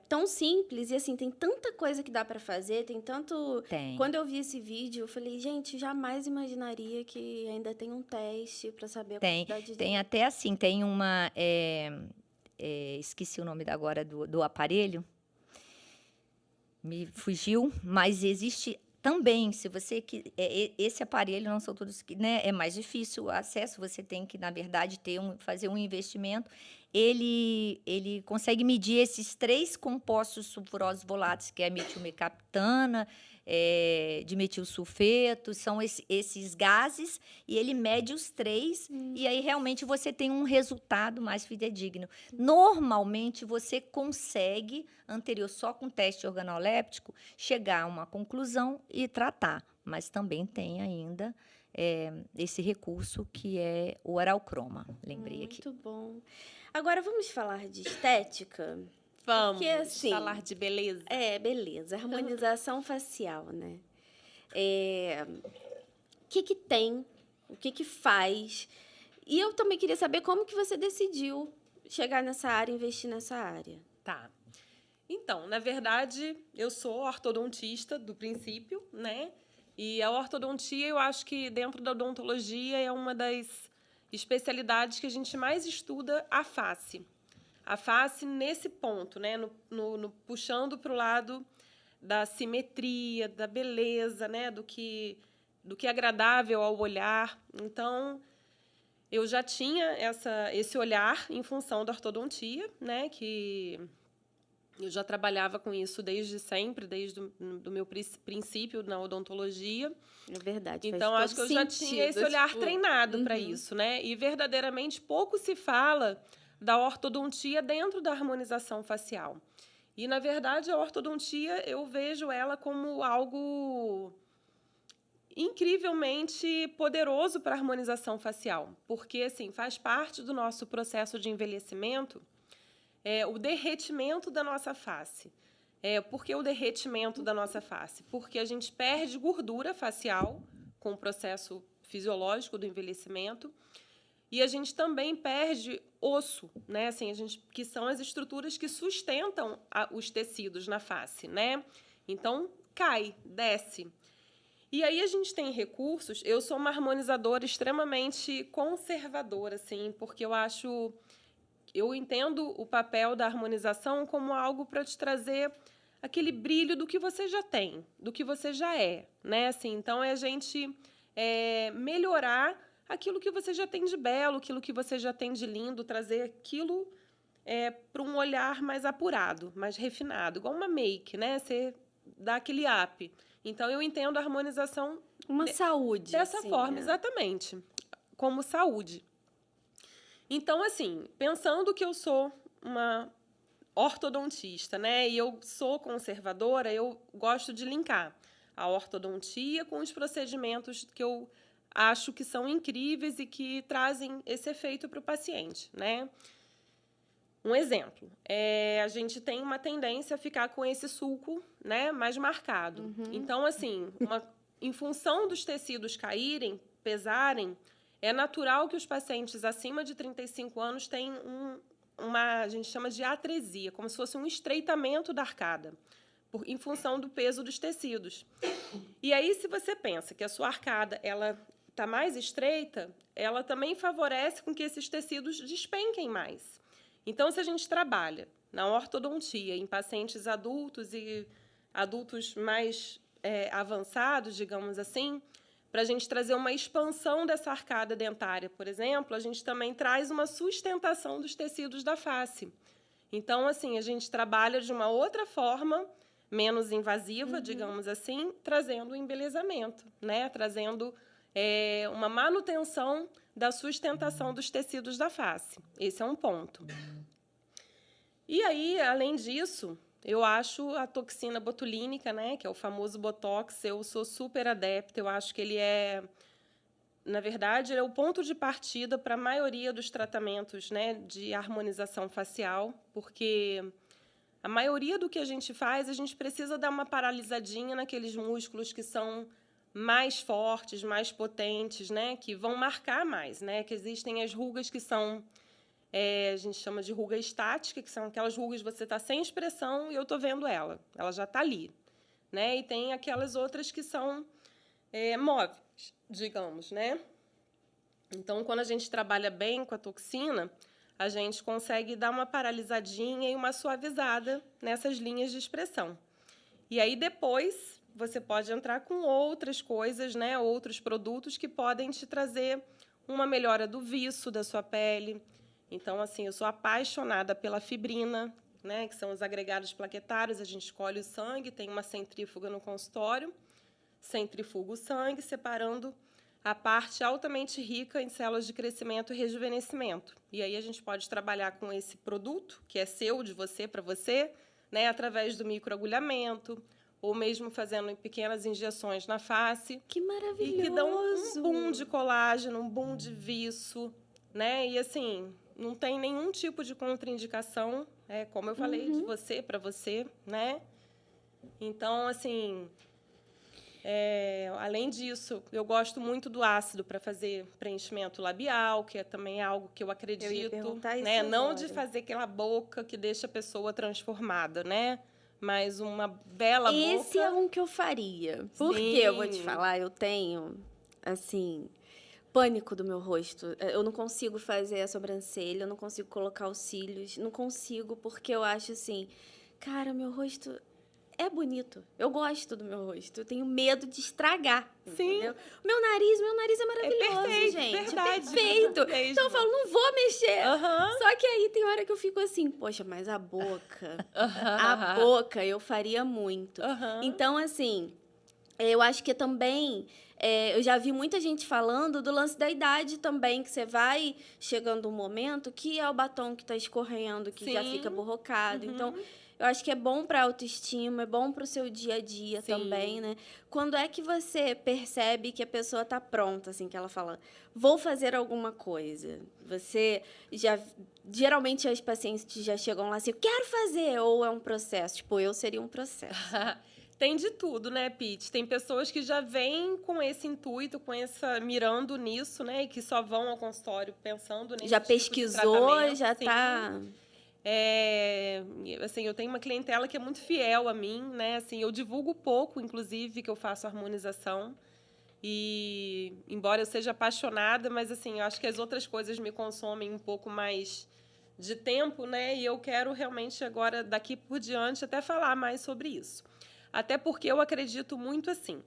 tão simples e assim, tem tanta coisa que dá para fazer, tem tanto... Tem. Quando eu vi esse vídeo, eu falei, gente, jamais imaginaria que ainda tem um teste para saber a quantidade Tem até assim, tem uma... esqueci o nome agora do aparelho, me fugiu, mas existe também, se você que esse aparelho não são todos que, né, é mais difícil o acesso, você tem que, na verdade, fazer um investimento. Ele consegue medir esses 3 compostos sulfurosos voláteis, que é a metilmercaptana, dimetilsulfeto, são esses gases, e ele mede os 3, e aí realmente você tem um resultado mais fidedigno. Normalmente, você consegue, anterior só com teste organoléptico, chegar a uma conclusão e tratar, mas também tem ainda esse recurso que é o aralcroma, lembrei aqui. Muito bom. Agora vamos falar de estética? Vamos Porque, assim, falar de beleza. Beleza. Harmonização facial, né? O que que tem? O que que faz? E eu também queria saber como que você decidiu chegar nessa área, investir nessa área. Tá. Então, na verdade, eu sou ortodontista do princípio, né? E a ortodontia, eu acho que dentro da odontologia é uma das especialidades que a gente mais estuda a face. A face nesse ponto, né? Puxando para o lado da simetria, da beleza, né? Do que é agradável ao olhar. Então, eu já tinha esse olhar em função da ortodontia, né? Que eu já trabalhava com isso desde sempre, desde do meu princípio na odontologia. É verdade. Então, acho que eu já tinha esse olhar treinado para isso, né? E verdadeiramente pouco se fala da ortodontia dentro da harmonização facial. E, na verdade, a ortodontia, eu vejo ela como algo incrivelmente poderoso para a harmonização facial, porque, assim, faz parte do nosso processo de envelhecimento o derretimento da nossa face. Por que o derretimento da nossa face? Porque a gente perde gordura facial com o processo fisiológico do envelhecimento e a gente também perde osso, né? Assim, que são as estruturas que sustentam os tecidos na face, né? Então, cai, desce. E aí a gente tem recursos. Eu sou uma harmonizadora extremamente conservadora, assim, porque eu entendo o papel da harmonização como algo para te trazer aquele brilho do que você já tem, do que você já é, né? Assim, então, é a gente melhorar aquilo que você já tem de belo, aquilo que você já tem de lindo, trazer aquilo para um olhar mais apurado, mais refinado, igual uma make, né? Você dá aquele up. Então, eu entendo a harmonização... Uma saúde. Dessa assim, forma, né? exatamente. Como saúde. Então, assim, pensando que eu sou uma ortodontista, né, e eu sou conservadora, eu gosto de linkar a ortodontia com os procedimentos que eu acho que são incríveis e que trazem esse efeito para o paciente, né? Um exemplo, a gente tem uma tendência a ficar com esse sulco, né, mais marcado. Então, assim, em função dos tecidos caírem, pesarem, é natural que os pacientes acima de 35 anos tenham a gente chama de atresia, como se fosse um estreitamento da arcada, em função do peso dos tecidos. E aí, se você pensa que a sua arcada ela está mais estreita, ela também favorece com que esses tecidos despenquem mais. Então, se a gente trabalha na ortodontia em pacientes adultos e adultos mais avançados, digamos assim, para a gente trazer uma expansão dessa arcada dentária, por exemplo, a gente também traz uma sustentação dos tecidos da face. Então, assim, a gente trabalha de uma outra forma, menos invasiva, digamos assim, trazendo o embelezamento, né? Trazendo uma manutenção da sustentação dos tecidos da face. Esse é um ponto. E aí, além disso, eu acho a toxina botulínica, né, que é o famoso Botox, eu sou super adepta, eu acho que ele na verdade, ele é o ponto de partida para a maioria dos tratamentos, né, de harmonização facial, porque a maioria do que a gente faz, a gente precisa dar uma paralisadinha naqueles músculos que são mais fortes, mais potentes, né, que vão marcar mais, né, que existem as rugas que são a gente chama de ruga estática, que são aquelas rugas que você está sem expressão e eu estou vendo ela já está ali, né? E tem aquelas outras que são móveis, digamos, né? Então, quando a gente trabalha bem com a toxina, a gente consegue dar uma paralisadinha e uma suavizada nessas linhas de expressão. E aí, depois, você pode entrar com outras coisas, né? Outros produtos que podem te trazer uma melhora do viço da sua pele. Então, assim, eu sou apaixonada pela fibrina, né? Que são os agregados plaquetários. A gente escolhe o sangue, tem uma centrífuga no consultório, centrifuga o sangue, separando a parte altamente rica em células de crescimento e rejuvenescimento. E aí a gente pode trabalhar com esse produto, que é seu, de você, para você, né, através do microagulhamento, ou mesmo fazendo pequenas injeções na face. Que maravilhoso! E que dão um boom de colágeno, um boom de viço, né? E, assim, não tem nenhum tipo de contraindicação, como eu falei, de você para você, né? Então, assim... além disso, eu gosto muito do ácido para fazer preenchimento labial, que também é algo que eu acredito, eu ia perguntar isso né? Não agora. de fazer aquela boca que deixa a pessoa transformada, né? Mas uma bela boca. Esse é um que eu faria. Porque eu vou te falar, eu tenho, assim, pânico do meu rosto. Eu não consigo fazer a sobrancelha, eu não consigo colocar os cílios, não consigo, porque eu acho assim, cara, meu rosto é bonito. Eu gosto do meu rosto. Eu tenho medo de estragar. Sim. Entendeu? Meu nariz é maravilhoso, perfeito, gente. verdade. Perfeito. Mesmo. Então eu falo, não vou mexer. Uhum. Só que aí tem hora que eu fico assim, poxa, mas a boca, a boca eu faria muito. Então, assim, eu acho que também, eu já vi muita gente falando do lance da idade também, que você vai chegando um momento que é o batom que tá escorrendo, que já fica borrocado. Então, eu acho que é bom para a autoestima, é bom para o seu dia a dia também, né? Quando é que você percebe que a pessoa tá pronta, assim, que ela fala, vou fazer alguma coisa? Você já... Geralmente, as pacientes já chegam lá assim, eu quero fazer, ou é um processo? Tipo, eu seria um processo. Tem de tudo, né, Pete? Tem pessoas que já vêm com esse intuito, mirando nisso, né? E que só vão ao consultório pensando nesse Já tipo pesquisou, de já sim. tá... Assim, eu tenho uma clientela que é muito fiel a mim, né? Assim, eu divulgo pouco, inclusive, que eu faço harmonização. E, embora eu seja apaixonada, mas, assim, eu acho que as outras coisas me consomem um pouco mais de tempo, né? E eu quero realmente agora, daqui por diante, até falar mais sobre isso. Até porque eu acredito muito assim.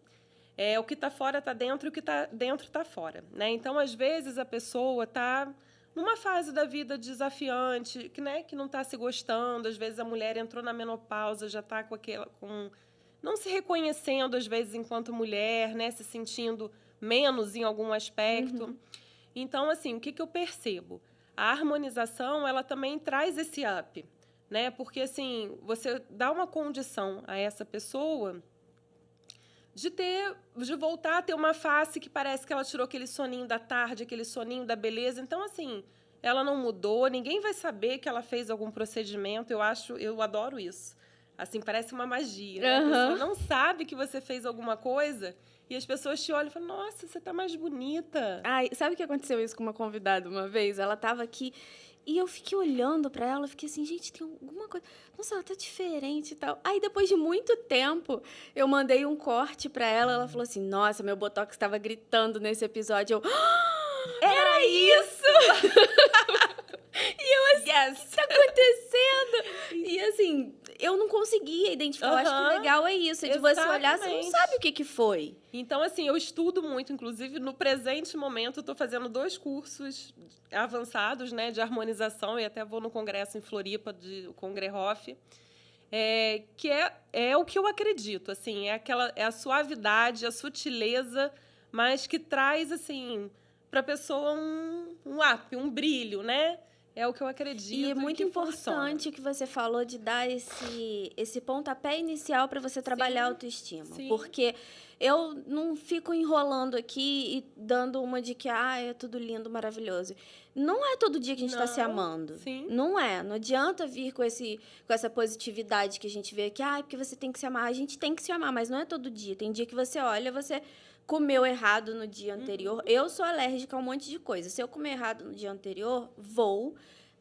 O que está fora está dentro e o que está dentro está fora, né? Então, às vezes, a pessoa está numa fase da vida desafiante, que não está se gostando. Às vezes, a mulher entrou na menopausa, já está não se reconhecendo, às vezes, enquanto mulher, né? Se sentindo menos em algum aspecto. Então, assim, o que eu percebo? A harmonização, ela também traz esse up, né? Porque, assim, você dá uma condição a essa pessoa de voltar a ter uma face que parece que ela tirou aquele soninho da tarde, aquele soninho da beleza. Então, assim, ela não mudou, ninguém vai saber que ela fez algum procedimento. Eu adoro isso. Assim, parece uma magia, né? A pessoa não sabe que você fez alguma coisa e as pessoas te olham e falam, nossa, você tá mais bonita. Ai, sabe o que aconteceu isso com uma convidada uma vez? Ela tava aqui e eu fiquei olhando pra ela, fiquei assim, gente, tem alguma coisa... Nossa, ela tá diferente e tal. Aí, depois de muito tempo, eu mandei um corte pra ela falou assim, nossa, meu botox tava gritando nesse episódio. Eu, era isso! E eu assim, o que tá acontecendo? E assim, eu não conseguia identificar. Eu acho que o legal é isso, é de você olhar, você não sabe o que foi. Então, assim, eu estudo muito, inclusive, no presente momento, eu estou fazendo 2 cursos avançados, né, de harmonização, e até vou no congresso em Floripa, o Congrehoff, que é o que eu acredito, assim, é a suavidade, a sutileza, mas que traz, assim, para a pessoa um up, um brilho, né? É o que eu acredito. E é muito funciona. importante que você falou de dar esse pontapé inicial para você trabalhar a autoestima. Sim. Porque eu não fico enrolando aqui e dando uma de que é tudo lindo, maravilhoso. Não é todo dia que a gente está se amando. Sim. Não é. Não adianta vir com essa positividade que a gente vê aqui. Porque você tem que se amar. A gente tem que se amar, mas não é todo dia. Tem dia que você olha, você comeu errado no dia anterior. Eu sou alérgica a um monte de coisa. Se eu comer errado no dia anterior, vou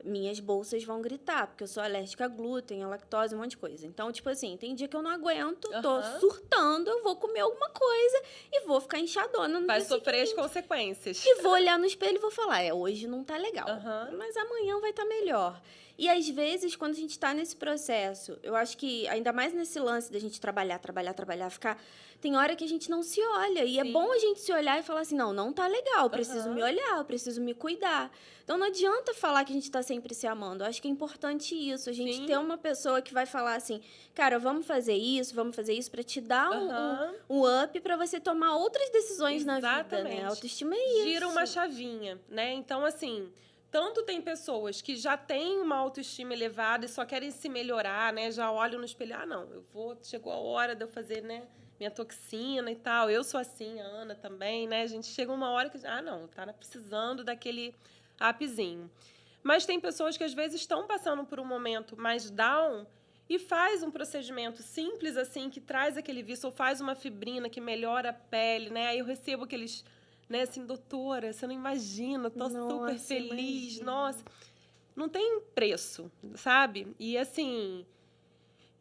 minhas bolsas vão gritar, porque eu sou alérgica a glúten, a lactose, um monte de coisa. Então, tipo assim, tem dia que eu não aguento, tô surtando, eu vou comer alguma coisa e vou ficar inchadona no Vai dia sofrer as seguinte. consequências. E vou olhar no espelho e vou falar, hoje não tá legal, Aham. mas amanhã vai estar melhor. E às vezes, quando a gente tá nesse processo, eu acho que, ainda mais nesse lance da gente trabalhar, ficar... Tem hora que a gente não se olha. E é Sim. bom a gente se olhar e falar assim, não tá legal, eu preciso Aham. me olhar, eu preciso me cuidar. Então não adianta falar que a gente tá sempre se amando. Eu acho que é importante isso, a gente Sim. ter uma pessoa que vai falar assim, cara, vamos fazer isso pra te dar Aham. um up pra você tomar outras decisões na vida, né? Exatamente. A autoestima é isso. Gira uma chavinha, né? Então, assim, tanto tem pessoas que já têm uma autoestima elevada e só querem se melhorar, né? Já olham no espelho, não, chegou a hora de eu fazer, né, minha toxina e tal. Eu sou assim, a Ana também, né? A gente chega uma hora que, não, tá precisando daquele upzinho. Mas tem pessoas que às vezes estão passando por um momento mais down e faz um procedimento simples assim, que traz aquele vício, ou faz uma fibrina que melhora a pele, né? Aí eu recebo aqueles, né, assim, doutora, você não imagina, tô super feliz, imagina. nossa. Não tem preço, sabe? E assim...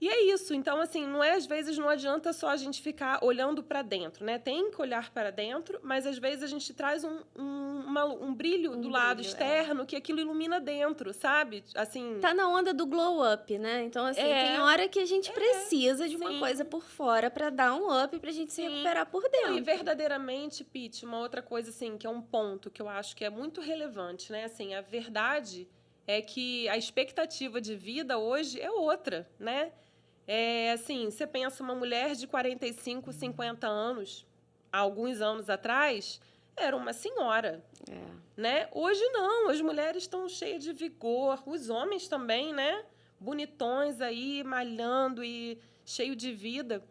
E é isso. Então, assim, às vezes não adianta só a gente ficar olhando para dentro, né? Tem que olhar para dentro, mas às vezes a gente traz um brilho do lado externo que aquilo ilumina dentro, sabe? Assim... Tá na onda do glow up, né? Então, assim, tem hora que a gente precisa de uma sim. coisa por fora pra dar um up, pra gente se recuperar por dentro. Não, e verdadeiramente, Pete, uma outra coisa, assim, que é um ponto que eu acho que é muito relevante, né? Assim, a verdade é que a expectativa de vida hoje é outra, né? Assim, você pensa uma mulher de 45, 50 anos, há alguns anos atrás, era uma senhora, né? Hoje não, as mulheres estão cheias de vigor, os homens também, né? Bonitões aí, malhando e cheio de vida.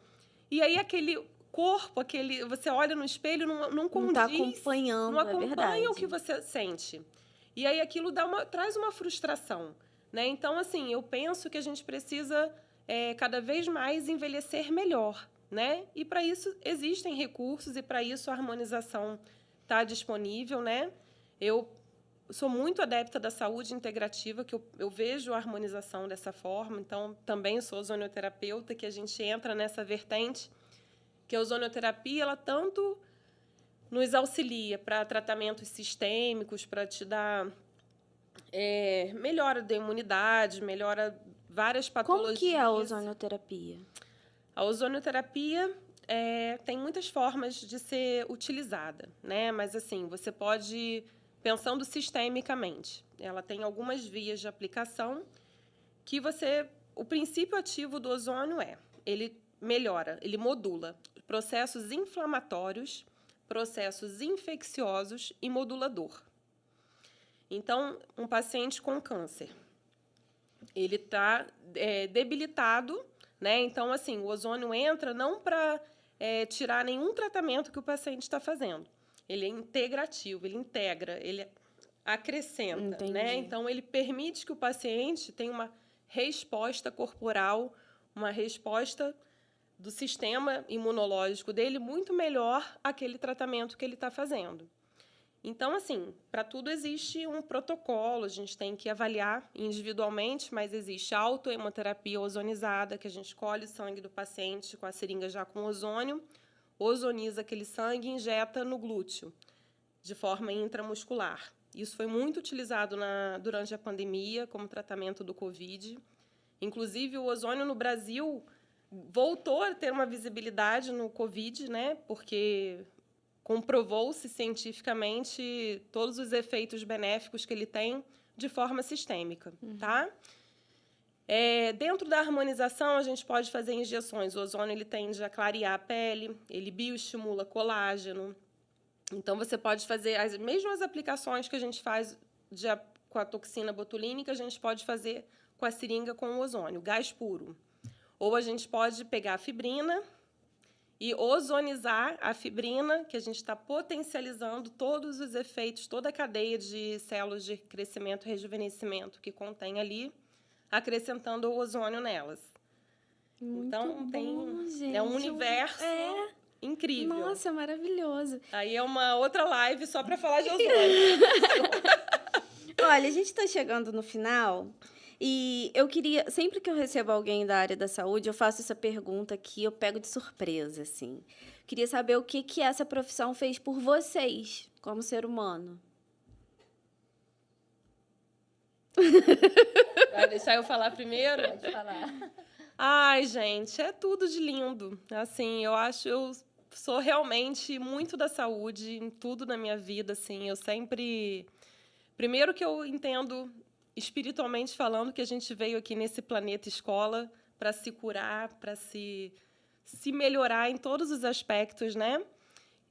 E aí aquele corpo, você olha no espelho, não condiz, não tá acompanhando, não acompanha verdade. o que você sente. E aí aquilo traz uma frustração, né? Então, assim, eu penso que a gente precisa cada vez mais envelhecer melhor, né? E para isso existem recursos e para isso a harmonização está disponível, né? Eu sou muito adepta da saúde integrativa, que eu vejo a harmonização dessa forma. Então, também sou ozonioterapeuta, que a gente entra nessa vertente, que a ozonioterapia, ela tanto nos auxilia para tratamentos sistêmicos, para te dar melhora da imunidade, melhora várias patologias. Como que é a ozonioterapia? A ozonioterapia tem muitas formas de ser utilizada, né? Mas, assim, você pode, pensando sistemicamente, ela tem algumas vias de aplicação que o princípio ativo do ozônio ele melhora, ele modula processos inflamatórios, processos infecciosos e modula dor. Então, um paciente com câncer, ele está debilitado, né? Então, assim, o ozônio entra não para tirar nenhum tratamento que o paciente está fazendo. Ele é integrativo, ele integra, ele acrescenta, né? Então, ele permite que o paciente tenha uma resposta corporal, uma resposta do sistema imunológico dele muito melhor àquele tratamento que ele está fazendo. Então, assim, para tudo existe um protocolo, a gente tem que avaliar individualmente, mas existe a autohemoterapia ozonizada, que a gente colhe o sangue do paciente com a seringa já com ozônio, ozoniza aquele sangue e injeta no glúteo, de forma intramuscular. Isso foi muito utilizado durante a pandemia, como tratamento do Covid. Inclusive, o ozônio no Brasil voltou a ter uma visibilidade no Covid, né? Porque comprovou-se cientificamente todos os efeitos benéficos que ele tem de forma sistêmica, tá? Dentro da harmonização, a gente pode fazer injeções. O ozônio ele tende a clarear a pele, ele bioestimula colágeno. Então, você pode fazer as mesmas aplicações que a gente faz com a toxina botulínica, a gente pode fazer com a seringa com o ozônio, gás puro. Ou a gente pode pegar a fibrina e ozonizar a fibrina, que a gente está potencializando todos os efeitos, toda a cadeia de células de crescimento e rejuvenescimento que contém ali, acrescentando o ozônio nelas. Muito então, bom, gente. um universo incrível. Nossa, maravilhoso. Aí é uma outra live só para falar de ozônio. olha, a gente está chegando no final e eu queria, sempre que eu recebo alguém da área da saúde, eu faço essa pergunta que eu pego de surpresa, assim. Queria saber o que essa profissão fez por vocês, como ser humano. Vai deixar eu falar primeiro? Pode falar. Ai, gente, é tudo de lindo. Assim, eu sou realmente muito da saúde em tudo na minha vida, assim. Eu sempre primeiro que eu entendo espiritualmente falando que a gente veio aqui nesse planeta escola para se curar, para se melhorar em todos os aspectos, né?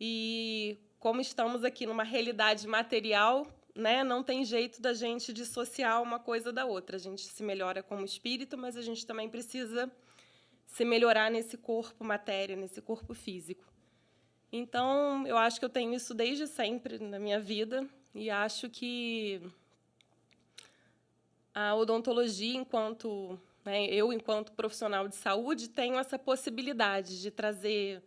E como estamos aqui numa realidade material, né, não tem jeito da gente dissociar uma coisa da outra. A gente se melhora como espírito, mas a gente também precisa se melhorar nesse corpo matéria, nesse corpo físico. Então, eu acho que eu tenho isso desde sempre na minha vida e acho que a odontologia, enquanto profissional de saúde, tenho essa possibilidade de trazer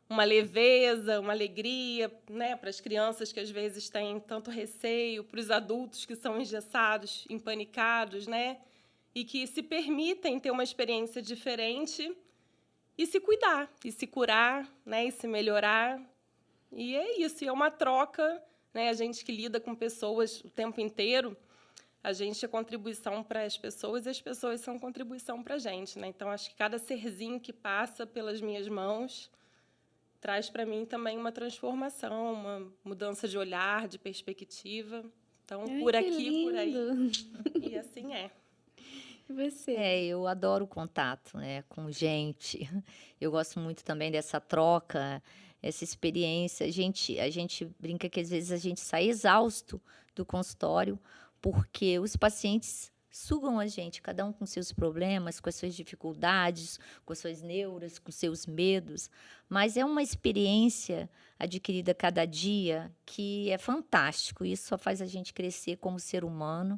uma leveza, uma alegria, né, para as crianças que às vezes têm tanto receio, para os adultos que são engessados, empanicados, né, e que se permitem ter uma experiência diferente e se cuidar, e se curar, né, e se melhorar. E é isso, e é uma troca, né, a gente que lida com pessoas o tempo inteiro, a gente é contribuição para as pessoas e as pessoas são contribuição para a gente, né? Então, acho que cada serzinho que passa pelas minhas mãos traz para mim também uma transformação, uma mudança de olhar, de perspectiva. Então, por aqui, por aí. E assim é. E você? Eu adoro o contato, né, com gente. Eu gosto muito também dessa troca, essa experiência. A gente brinca que às vezes a gente sai exausto do consultório, porque os pacientes sugam a gente, cada um com seus problemas, com as suas dificuldades, com as suas neuras, com seus medos, mas é uma experiência adquirida cada dia que é fantástico. Isso só faz a gente crescer como ser humano.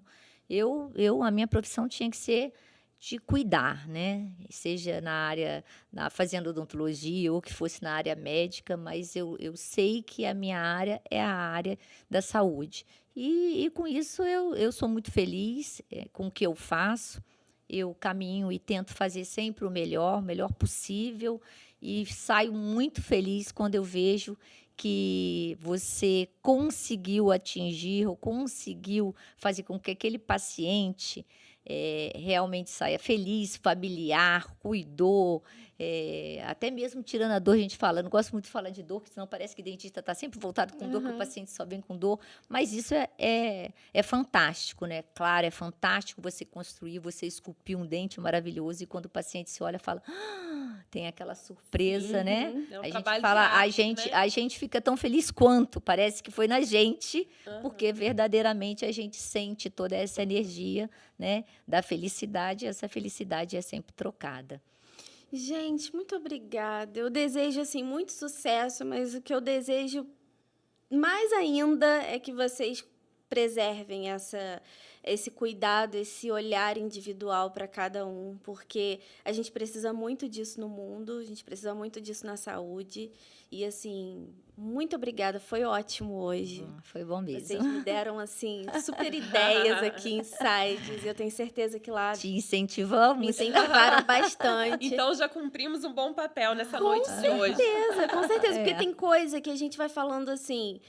A minha profissão tinha que ser de cuidar, né? Seja na área, fazendo odontologia ou que fosse na área médica, mas eu sei que a minha área é a área da saúde. E com isso eu sou muito feliz com o que eu faço. Eu caminho e tento fazer sempre o melhor possível, e saio muito feliz quando eu vejo que você conseguiu atingir ou conseguiu fazer com que aquele paciente realmente saia feliz, familiar, cuidou, até mesmo tirando a dor. A gente fala, não gosto muito de falar de dor, porque senão parece que o dentista está sempre voltado com dor, que o paciente só vem com dor, mas isso é fantástico, né? Claro, é fantástico você construir, você esculpir um dente maravilhoso, e quando o paciente se olha, fala, tem aquela surpresa, né? É um A gente trabalho fala, de arte, né? a gente fica tão feliz quanto, parece que foi na gente, porque verdadeiramente a gente sente toda essa energia, né, da felicidade, e essa felicidade é sempre trocada. Gente, muito obrigada. Eu desejo, assim, muito sucesso, mas o que eu desejo mais ainda é que vocês preservem esse cuidado, esse olhar individual para cada um, porque a gente precisa muito disso no mundo, a gente precisa muito disso na saúde. E, assim, muito obrigada, foi ótimo hoje. Foi bom mesmo. Vocês me deram, assim, super ideias aqui, insights, e eu tenho certeza que lá Te incentivamos. me incentivaram bastante. Então, já cumprimos um bom papel nessa noite de hoje. Com certeza, porque tem coisa que a gente vai falando assim,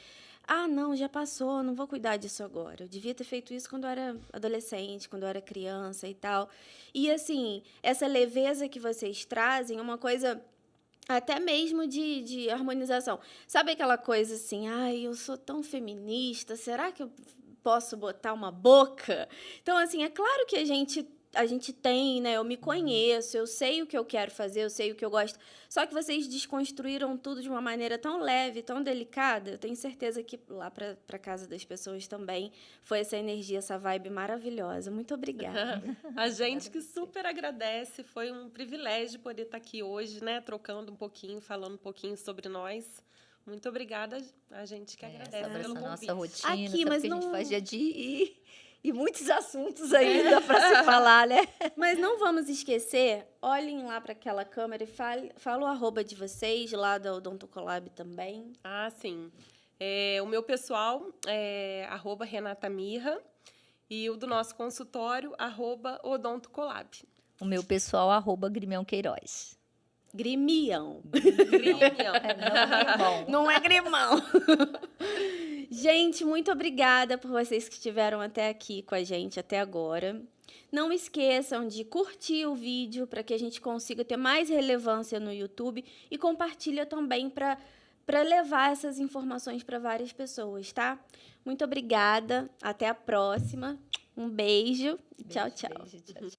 ah, não, já passou, não vou cuidar disso agora. Eu devia ter feito isso quando eu era adolescente, quando eu era criança e tal. E, assim, essa leveza que vocês trazem é uma coisa até mesmo de harmonização. Sabe aquela coisa assim, ai, eu sou tão feminista, será que eu posso botar uma boca? Então, assim, é claro que a gente tem, né? Eu me conheço, eu sei o que eu quero fazer, eu sei o que eu gosto. Só que vocês desconstruíram tudo de uma maneira tão leve, tão delicada. Eu tenho certeza que lá para casa das pessoas também foi essa energia, essa vibe maravilhosa. Muito obrigada. A gente que super agradece. Foi um privilégio poder estar aqui hoje, né? Trocando um pouquinho, falando um pouquinho sobre nós. Muito obrigada. A gente que agradece Sobre pelo essa convite. nossa rotina, Aqui, sabe mas que a gente não- faz dia a dia e muitos assuntos ainda para se falar, né? Mas não vamos esquecer, olhem lá para aquela câmera e fala o arroba de vocês, lá da Odontocolab também. Ah, sim. O meu pessoal é @Renata Mirra. E o do nosso consultório, @odontocolab. O meu pessoal, @Grimião Queiroz. Grimião. Grimião. Não é grimão. Gente, muito obrigada por vocês que estiveram até aqui com a gente, até agora. Não esqueçam de curtir o vídeo para que a gente consiga ter mais relevância no YouTube e compartilha também para levar essas informações para várias pessoas, tá? Muito obrigada. Até a próxima. Um beijo. Tchau, tchau. Beijo, tchau.